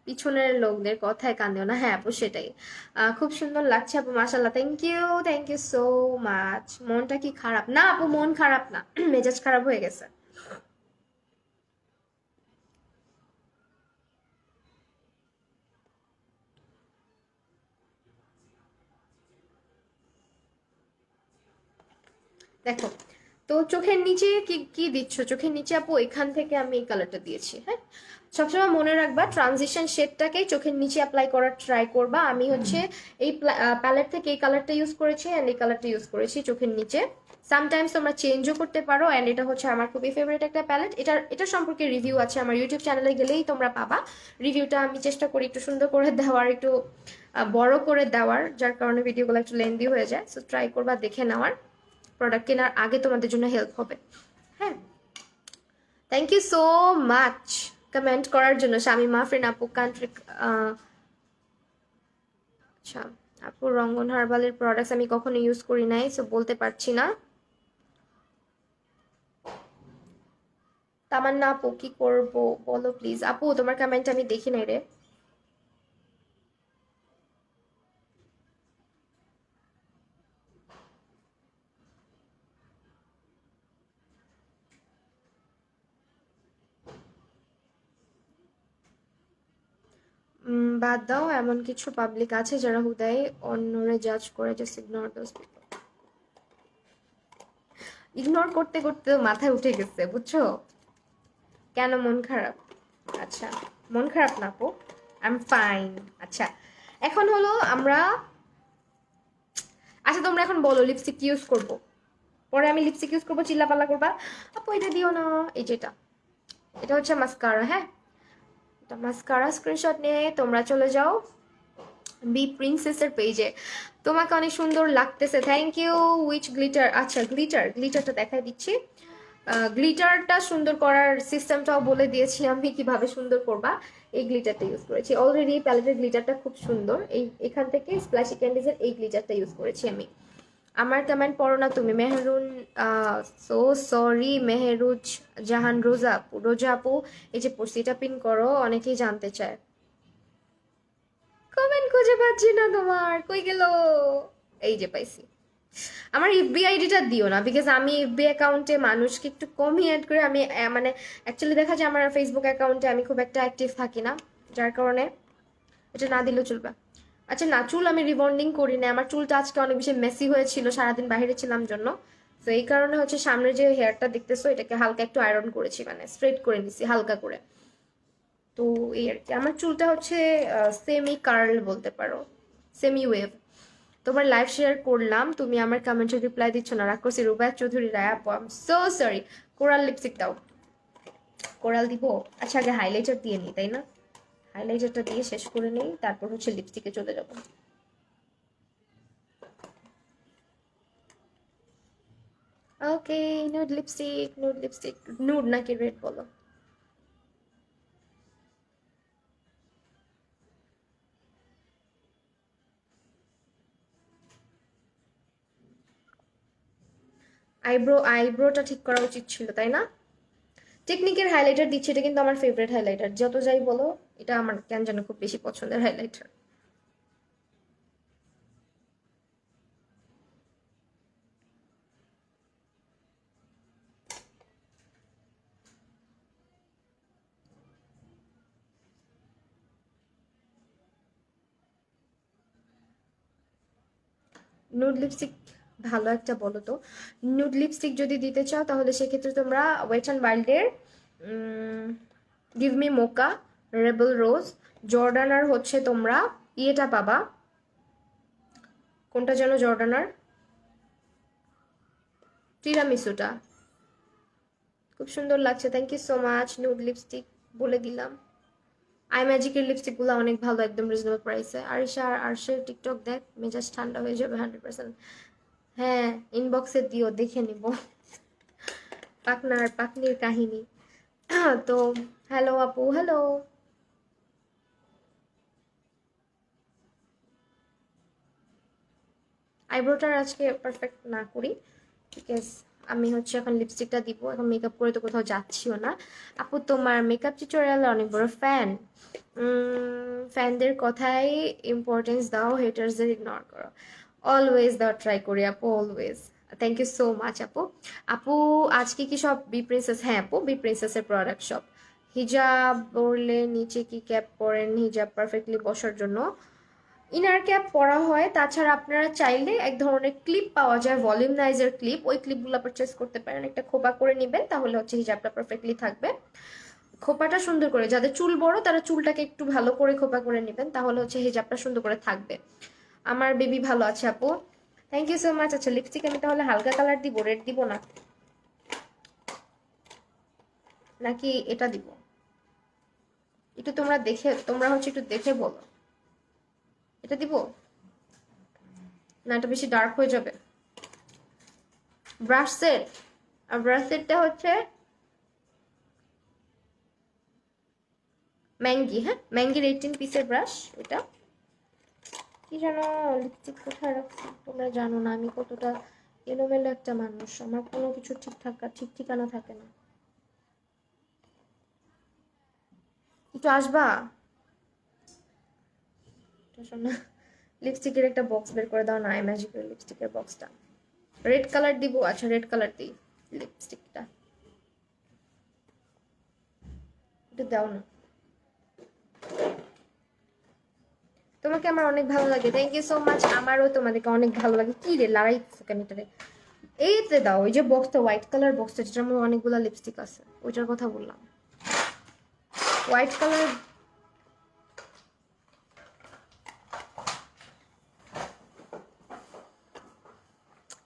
পিছনের লোকদের কথায় কান দিও না। হ্যাঁ আপু, সেটাই। খুব সুন্দর লাগছে আপু, মাশাল্লাহ, থ্যাংক ইউ সো মাচ। মনটা কি খারাপ? না আপু, মন খারাপ না, মেজাজ খারাপ হয়ে গেছে। দেখো, তো চোখের নিচে কি কি দিচ্ছ? চোখের নিচে আপু এখান থেকে আমি এই কালারটা দিয়েছি। হ্যাঁ, সবসময় মনে রাখবা ট্রানজিশন শেডটাকেই চোখের নিচে অ্যাপ্লাই করার ট্রাই করবা। আমি হচ্ছে এই প্যালেট থেকে এই কালারটা ইউজ করেছি অ্যান্ড এই কালারটা ইউজ করেছি চোখের নিচে। সামটাইমস তোমরা চেঞ্জও করতে পারো। অ্যান্ড এটা হচ্ছে আমার খুবই ফেভারিট একটা প্যালেট। এটা সম্পর্কে রিভিউ আছে আমার ইউটিউব চ্যানেলে গেলেই তোমরা পাবা। রিভিউটা আমি চেষ্টা করি একটু সুন্দর করে দেওয়ার, একটু বড় করে দেওয়ার, যার কারণে ভিডিওগুলো একটু লেন্দি হয়ে যায়। সো ট্রাই করবা দেখে নেওয়ার, প্রোডাক্ট কেনার আগে তোমাদের জন্য হেল্প হবে। হ্যাঁ, thank you so much comment করার জন্য। শামিমা ফ্রেন্ড আপু কান্ট্রি, আচ্ছা আপু রঙ্গন হার্বালের প্রোডাক্টস আমি কখনো ইউজ করি নাই, সো বলতে পারছি না। তামান্না আপু কি করবো বলো প্লিজ। আপু তোমার কমেন্ট আমি দেখি নাই রে। বাদ দাও, এমন কিছু পাবলিক আছে যারা হুদাই অন্যরে জাজ করে, just ignore those people. Ignore করতে করতে মাথায় উঠে গেছে, বুঝছো? কেন মন খারাপ? আচ্ছা, মন খারাপ না আপু, আই এম ফাইন। আচ্ছা, এখন হলো আমরা, আচ্ছা তোমরা এখন বলো লিপস্টিক ইউজ করব, পরে আমি লিপস্টিক ইউজ করবো, চিল্লাপাল্লা করবা আপু এটা দিও না। এই যেটা, এটা হচ্ছে মাস্কারা। হ্যাঁ, এটা মাস্কারা। স্ক্রিনশট নিয়ে তোমরা চলে যাও বি প্রিন্সেসের পেজে। তোমাকে অনেক সুন্দর লাগতেছে, থ্যাংক ইউ। Which glitter? আচ্ছা গ্লিটারটা দেখাই দিচ্ছি। গ্লিটারটা সুন্দর করার সিস্টেমটাও বলে দিয়েছি আমি, কিভাবে সুন্দর করবা। এই গ্লিটারটা ইউজ করেছি অলরেডি। প্যালেটের গ্লিটারটা খুব সুন্দর। এখান থেকে স্প্ল্যাশি ক্যান্ডিজের এই গ্লিটারটা ইউজ করেছি আমি। আমার কমেন্ট পড়ো না তুমি। মেহরুন, সো সরি, মেহরুজ জাহান, রোজা আপু, রোজা আপু এই যে পড়ছি, এটা পিন করো, অনেকেই জানতে চায়। কমেন্ট খুঁজে পাচ্ছি না তোমার, কই গেল? এই যে পাইছি। আমার এফবি আইডিটা দিও না, বিকজ আমি এফবি অ্যাকাউন্টে মানুষকে একটু কমই অ্যাড করে। আমি মানে অ্যাকচুয়ালি দেখা যায় আমার ফেসবুক অ্যাকাউন্টে আমি খুব একটা অ্যাক্টিভ থাকি না, যার কারণে এটা না দিলেও চলবে। আচ্ছা না, চুল আমি রিবন্ডিং করি না, আমার চুলটা আজকে অনেক বেশি মেসি হয়েছিল, সারাদিন বাইরে ছিলাম জন্য। তো এই কারণে হচ্ছে সামনে যে হেয়ারটা দেখতেছো এটাকে হালকা একটু আয়রন করেছি, মানে স্ট্রেট করে নিছি হালকা করে। তো এই আর কি, আমার চুলটা হচ্ছে সেমি কার্ল বলতে পারো, সেমি ওয়েভ। তোমার লাইভ শেয়ার করলাম, তুমি আমার কমেন্টে রিপ্লাই দিচ্ছ না, রাগ করছি। রুবায়ত চৌধুরী রায় আপু, I am so sorry. Coral lipstick দাও। কোরাল দিব? আচ্ছা আগে হাইলাইটার দিয়ে নিই, তাই না? হাইলাইটারটা দিয়ে শেষ করে নেই, তারপর হচ্ছে লিপস্টিকে চলে যাবো। Okay, nude lipstick, nude lipstick, nude নাকি রেড বলো? আইব্রোটা ঠিক করা উচিত ছিল, তাই না? টেকনিকের হাইলাইটার দিচ্ছে, এটা কিন্তু আমার ফেভারিট হাইলাইটার, যত যাই বলো। এটা আমার কেন যেন খুব বেশি পছন্দের হাইলাইটার। নুড লিপস্টিক ভালো একটা বলো তো। নুড লিপস্টিক যদি দিতে চাও তাহলে সেক্ষেত্রে তোমরা ওয়েট অ্যান্ড ওয়াইল্ডের give me mocha, rebel rose, জর্ডানার হচ্ছে তোমরা ইয়েটা পাবা। কোনটা যেন জর্ডানার? টিরামিসুটা খুব সুন্দর লাগছে, thank you so much. Nude lipstick বলে দিলাম। আই ম্যাজিকের লিপস্টিকগুলো অনেক ভালো, একদম রিজনেবল প্রাইসে। আরিশা আর আরশের টিকটক দেখ, মেজাজ ঠান্ডা হয়ে যাবে 100%। হ্যাঁ, ইনবক্সে দিও, দেখে নিব। পাকনির কাহিনী। তো হ্যালো আপু, হ্যালো। আইব্রোটার আজকে পারফেক্ট না করি, বিকজ আমি হচ্ছে এখন লিপস্টিকটা দিব, এখন মেকআপ করে তো কোথাও যাচ্ছিও না। আপু তোমার মেকআপ টিউটোরিয়াল অনেক বড় ফ্যান। ফ্যানদের কথাই ইম্পর্টেন্স দাও, হেটার্সদের ইগনোর করো। অলওয়েজ দাও, ট্রাই করি আপু, always. Thank you so much আপু। আপু আজকে কি সব বি প্রিন্সেস? হ্যাঁ আপু, বি প্রিন্সেসের প্রোডাক্ট সব। হিজাব পরলে নিচে কি ক্যাপ পরেন হিজাব পারফেক্টলি বসার জন্য? ইনার ক্যাপ পরা হয়, তাছাড়া আপনারা চাইলে এক ধরনের ক্লিপ পাওয়া যায়, ভলিউমাইজার ক্লিপ, ওই ক্লিপগুলো পারচেস করতে পারেন। একটা খোপা করে নেবেন, তাহলে হচ্ছে হিজাবটা পারফেক্টলি থাকবে। খোপাটা সুন্দর করে, যাদের চুল বড় তারা চুলটাকে একটু ভালো করে খোপা করে নেবেন, তাহলে হচ্ছে হিজাবটা সুন্দর করে থাকবে। আমার বেবি ভালো আছে আপু, থ্যাংক ইউ সো মাচ। আচ্ছা লিপস্টিক আমি তাহলে হালকা কালার দিব, রেড দিব না, নাকি এটা দিব? একটু তোমরা দেখে, তোমরা হচ্ছে একটু দেখে বলো। এটা দিব না, এটা বেশি ডার্ক হয়ে যাবে? ব্রাশ সেট, আর ব্রাশ সেটটা হচ্ছে ম্যাঙ্গি। হ্যাঁ, ম্যাঙ্গির 18 পিসের ব্রাশ এটা। কি জানো, লিপস্টিক কোথায় রাখছি তোমরা জানো না, আমি কতটা এলোমেলো একটা মানুষ, আমার কোনো কিছু ঠিক ঠিকানা থাকে না। একটু আসবা? শোনা, লিপস্টিকের একটা বক্স বের করে দাও না, আই ম্যাজিকের লিপস্টিকের বক্সটা। রেড কালার দিব? আচ্ছা রেড কালার দিই লিপস্টিকটা, একটু দাও না। তোমাকে আমার অনেক ভালো লাগে, থ্যাংক ইউ সো মাচ। আমারও তোমাদেরকে অনেক ভালো লাগে। কি রে লড়াই কেন এটারে? এইতে দাও, ওই যে বক্সটা, হোয়াইট কালার বক্সটা, যেটার মধ্যে অনেকগুলো লিপস্টিক আছে, ওইটার কথা বললাম। White colour.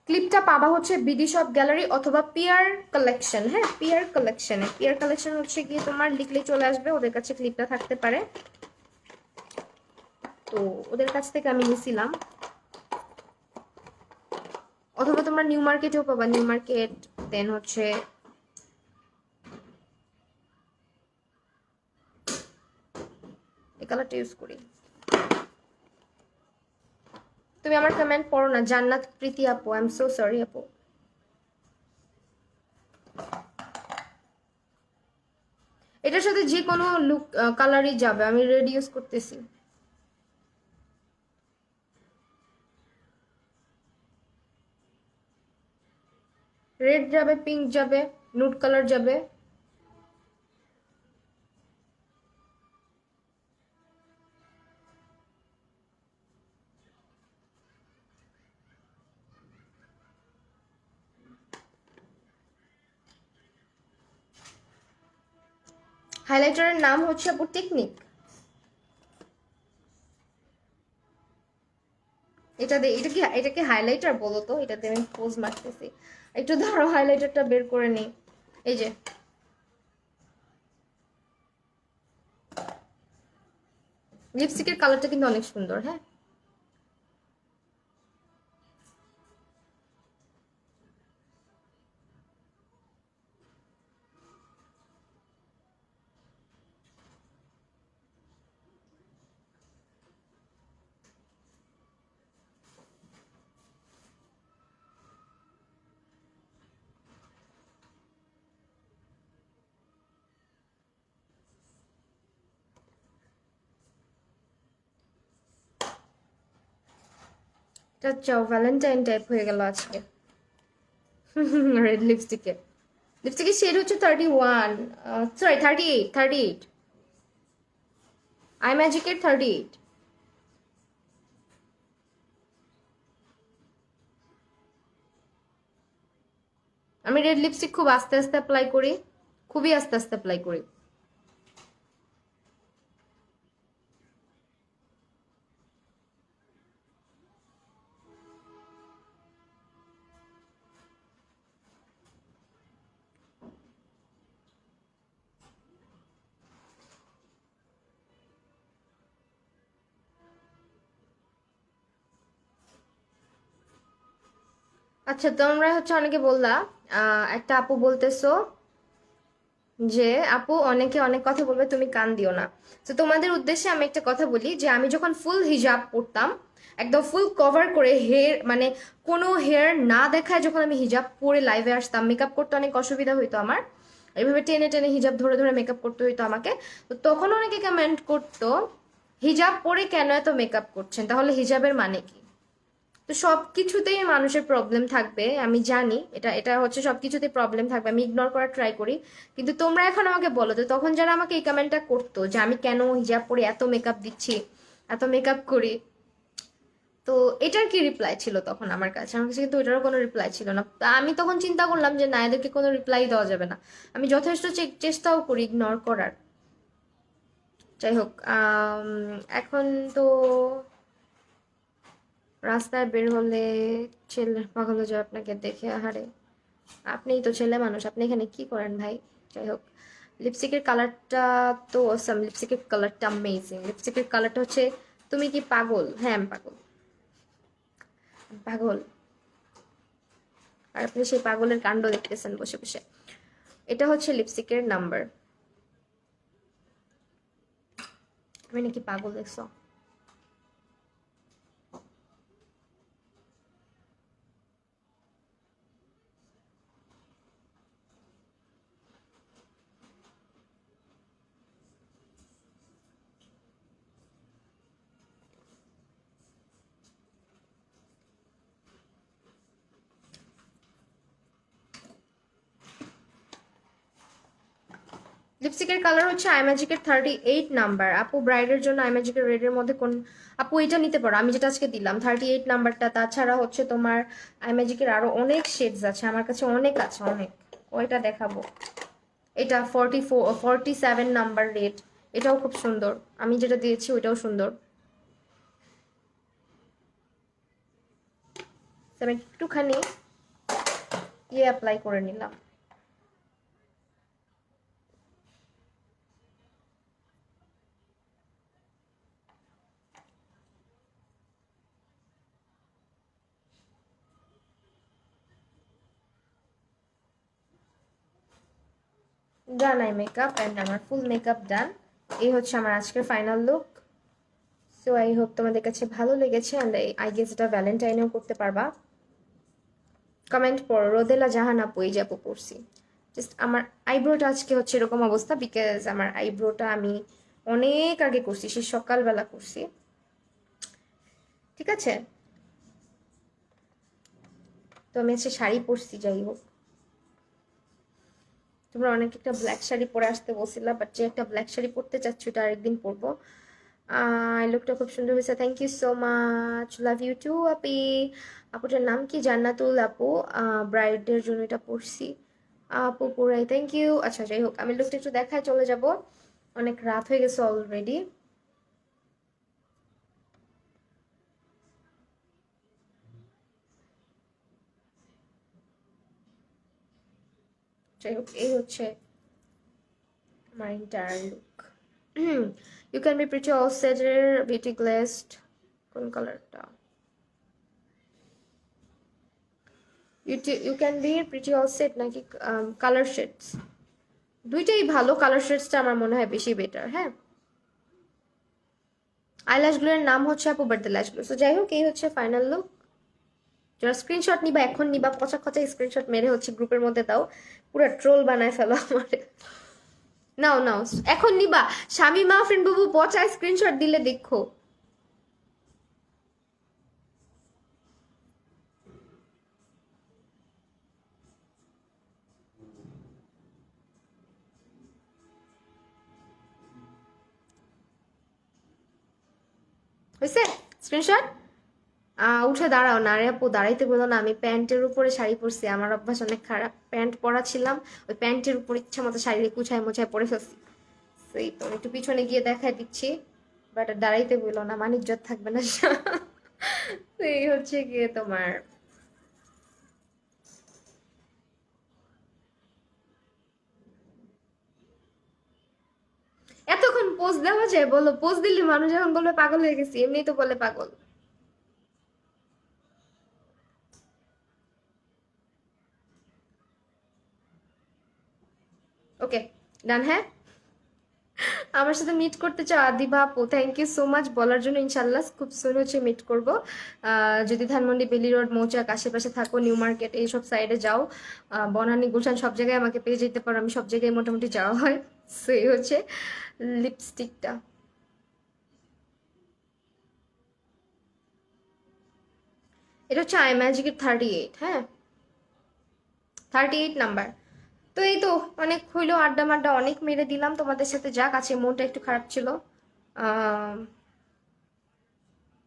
ক্লিপটা পাবা হচ্ছে বিডি শপ গ্যালারি অথবা পিয়ার কালেকশন। হ্যাঁ, পিয়ার কালেকশনে, পিয়ার কালেকশন হচ্ছে গিয়ে তোমার লিখলেই চলে আসবে, ওদের কাছে ক্লিপটা থাকতে পারে। তো ওদের কাছ থেকে আমি নিয়েছিলাম, অথবা তোমরা নিউ মার্কেটেও পাবা, নিউ মার্কেট। দেন হচ্ছে এই কালারটা ইউজ করি। তুমি আমার কমেন্ট পড়ো না। জান্নাত প্রীতি আপু, আই এম সো সরি আপু। এটার সাথে যে কোনো লুক কালারই যাবে, আমি রেড ইউজ করতেছি। রেড যাবে, পিঙ্ক যাবে, নুড কালার যাবে। হাইলাইটারের নাম হচ্ছে আপু টেকনিক। এটা কি হাইলাইটার বলো তো? এটাতে আমি পোজ মারতেছি, একটু ধরো হাইলাইটারটা বের করে নিই। এই যে লিপস্টিকের কালারটা কিন্তু অনেক সুন্দর। হ্যাঁ, এটা চাও ভ্যালেন্টাইন টাইপ হয়ে গেল আজকে। রেড লিপস্টিকের শেড হচ্ছে 31, সরি 38। আই ম্যাজিকের 38। আমি রেড লিপস্টিক খুব আস্তে আস্তে অ্যাপ্লাই করি, খুবই আস্তে আস্তে অ্যাপ্লাই করি। আচ্ছা, তোমরা হচ্ছে অনেকে বললা, একটা আপু বলতেছো যে আপু অনেকে অনেক কথা বলবে, তুমি কান দিও না। তো তোমাদের উদ্দেশ্যে আমি একটা কথা বলি, যে আমি যখন ফুল হিজাব পরতাম, একদম ফুল কভার করে হেয়ার, মানে কোনো হেয়ার না দেখায় যখন আমি হিজাব পরে লাইভে আসতাম, মেকআপ করতে অনেক অসুবিধা হইতো আমার, এইভাবে টেনে টেনে হিজাব ধরে ধরে মেকআপ করতে হইতো আমাকে। তো তখন অনেকে কমেন্ট করতো, হিজাব পরে কেন এত মেকআপ করছেন, তাহলে হিজাবের মানে কি? তো সবকিছুতেই মানুষের প্রবলেম থাকবে, আমি জানি, এটা এটা হচ্ছে সবকিছুতেই প্রবলেম থাকবে, আমি ইগনোর করার ট্রাই করি। কিন্তু তোমরা এখন আমাকে বলো, তো তখন যারা আমাকে এই কমেন্টটা করতো যে আমি কেন হিজাব পরে এত মেকআপ দিচ্ছি, এত মেকআপ করি, তো এটার কি রিপ্লাই ছিল তখন আমার কাছে? আমার কাছে কিন্তু এটারও কোনো রিপ্লাই ছিল না। তা আমি তখন চিন্তা করলাম যে না, এদেরকে কোনো রিপ্লাই দেওয়া যাবে না। আমি যথেষ্ট চেষ্টাও করি ইগনোর করার। যাই হোক, এখন তো রাস্তায় বের হলে ছেলে পাগল হয়ে যায় আপনাকে দেখে। আহারে, আপনিই তো ছেলে মানুষ, আপনি এখানে কি করেন ভাই? যাই হোক, লিপস্টিকের কালারটা তো অসাম, লিপস্টিকের কালারটা অ্যামেজিং। লিপস্টিকের কালারটা হচ্ছে, তুমি কি পাগল? হ্যাঁ আমি পাগল, পাগল। আর আপনি সেই পাগলের কাণ্ড দেখতেছেন বসে বসে। এটা হচ্ছে লিপস্টিকের নাম্বার। আমি নাকি পাগল দেখছো? লিপস্টিকের কালার হচ্ছে আইম্যাজিকের 38 নাম্বার। আপু ব্রাইডের জন্য আইম্যাজিকের রেডের মধ্যে কোন, আপু এটা নিতে পারো, আমি যেটা আজকে দিলাম 38 নাম্বারটা। তাছাড়া হচ্ছে তোমার আইম্যাজিকের আরো অনেক শেডস আছে, আমার কাছে অনেক আছে, অনেক। ওইটা দেখাবো। এটা 47 নাম্বার রেড, এটাও খুব সুন্দর। আমি যেটা দিয়েছি ওইটাও সুন্দর। আমি একটুখানি অ্যাপ্লাই করে নিলাম। ডান আই মেকআপ, অ্যান্ড আমার ফুল মেকআপ ডান। এই হচ্ছে আমার আজকের final look. So I hope তোমাদের কাছে ভালো লেগেছে, অ্যান্ড আই গেস এটা ভ্যালেন্টাইনেও করতে পারবা। কমেন্ট পড়ো, রোদেলা জাহান আপু, এই যে আপু পড়ছি। জাস্ট আমার আইব্রোটা আজকে হচ্ছে এরকম অবস্থা, বিকজ আমার আইব্রোটা আমি অনেক আগে করছি, সে সকালবেলা করছি। ঠিক আছে, তো আমি আজকে শাড়ি পরছি। যাই হোক, তোমরা অনেক একটা ব্ল্যাক শাড়ি পরে আসতে বলছিলা, বাট যে একটা ব্ল্যাক শাড়ি পরতে চাচ্ছি ওটা আরেকদিন পরবো। আই লুকটা খুব সুন্দর হয়েছে, thank you so much, love you too আপি। আপুটার নাম কি? জান্নাতুল আপু। ব্রাইডের জন্য এটা পরছি আপু পুরাই, থ্যাংক ইউ। আচ্ছা যাই হোক, আমি লুকটা একটু দেখায় চলে যাব, অনেক রাত হয়ে গেছে অলরেডি। যাই হোক, এই হচ্ছে আমার ইন্টার look. You can be pretty all সেটের বিউটি গ্লেসড। কোন কালারটা? You can be pretty all set নাকি কালার শেডস? দুইটাই ভালো, কালার শেডসটা আমার মনে হয় বেশি বেটার। হ্যাঁ, আইল্যাশগুলোর নাম হচ্ছে আপু বার্থডে ল্যাশগুলো। তো যাই হোক, এই হচ্ছে ফাইনাল লুক। যারা স্ক্রিনশট নিবা এখন নিবা, পচা পচা স্ক্রিনশট মেরে হচ্ছে গ্রুপের মধ্যে দাও, পুরো ট্রোল বানায় ফেলো আমার। নাও নাও এখন নিবা, স্বামী মা ফ্রেন্ড বাবু পচা স্ক্রিনশট দিলে দেখো। হয়েছে স্ক্রিনশট? উঠে দাঁড়াও না রে আপু, দাঁড়াইতে বলো না। আমি প্যান্টের উপরে শাড়ি পরছি, আমার অভ্যাস অনেক খারাপ। প্যান্ট পরা ছিলাম, ওই প্যান্টের উপর ইচ্ছা মতো শাড়ি কুছায় মোছায় পরে ফেলছি। সেই তো একটু পিছনে গিয়ে দেখাই দিচ্ছি, বাট দাঁড়াইতে বলো না, মানিজ্জত থাকবে না। এই হচ্ছে গিয়ে তোমার। এতক্ষণ পোজ দেওয়া যায় বলো? পোজ দিলে মানুষ এখন বলবে পাগল হয়ে গেছি, এমনি তো বলে পাগল। ওকে, ডান। হ্যাঁ, আমার সাথে মিট করতে চাও আদিবা আপু, থ্যাংক ইউ সো মাচ বলার জন্য। ইনশাল্লাহ খুব সুন হচ্ছে মিট করব। যদি ধানমন্ডি, বেলি রোড, মৌচাক আশেপাশে থাকো, নিউ মার্কেট এইসব সাইডে যাও, বনানী, গুলশান, সব জায়গায় আমাকে পেয়ে যেতে পারো, আমি সব জায়গায় মোটামুটি যাওয়া হয়। সেই হচ্ছে লিপস্টিকটা। এটা হচ্ছে আই ম্যাজিকের 38। হ্যাঁ, 38 নাম্বার। তো এই তো, অনেক হইলো আড্ডা মাড্ডা, অনেক মেরে দিলাম তোমাদের সাথে। যাক, আছে মনটা একটু খারাপ ছিল আহ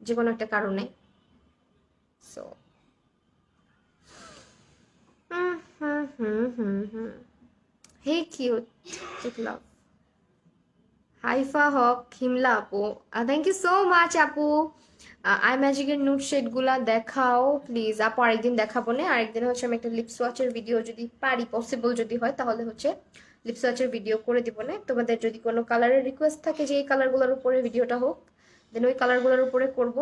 যে কোনো একটা কারণে। সো হুম হুম হুম হুম হুম হে কিউট লাভ হাইফা হক হিমলা আপু, থ্যাংক ইউ সো মাচ আপু। আই ম্যাজিকের নুট শেডগুলা দেখাও প্লিজ আপু। আরেকদিন দেখাবো না, আরেকদিন হচ্ছে আমি একটা লিপস ওয়াচের ভিডিও যদি পারি, পসিবল যদি হয়, তাহলে হচ্ছে লিপস ওয়াচের ভিডিও করে দিব না। তোমাদের যদি কোনো কালারের রিকোয়েস্ট থাকে যে এই কালারগুলোর উপরে ভিডিওটা হোক, দেন ওই কালারগুলোর উপরে করব।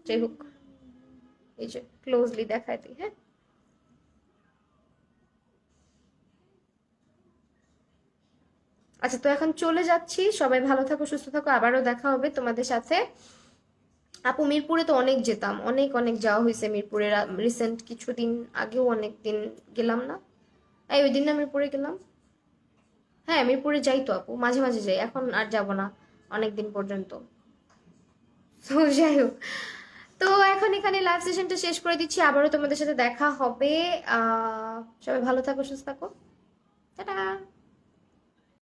যাই হোক, এই যে ক্লোজলি দেখাই দিই। হ্যাঁ, আচ্ছা, তো এখন চলে যাচ্ছি। সবাই ভালো থাকো, সুস্থ থাকো, আবারও দেখা হবে তোমাদের সাথে। আপু মিরপুরে তো অনেক যেতাম, অনেক অনেক যাওয়া হয়েছে মিরপুরে। রিসেন্ট কিছুদিন আগেও অনেক দিন গেলাম না। এই ওই দিন না মিরপুরে গেলাম। হ্যাঁ, মিরপুরে যাই তো আপু, মাঝে মাঝে যাই, এখন আর যাব না অনেক দিন পর্যন্ত। তো যাই হোক, তো এখন এখানে লাইভ সেশনটা শেষ করে দিচ্ছি, আবারও তোমাদের সাথে দেখা হবে। সবাই ভালো থাকো, সুস্থ থাকো, টাটা।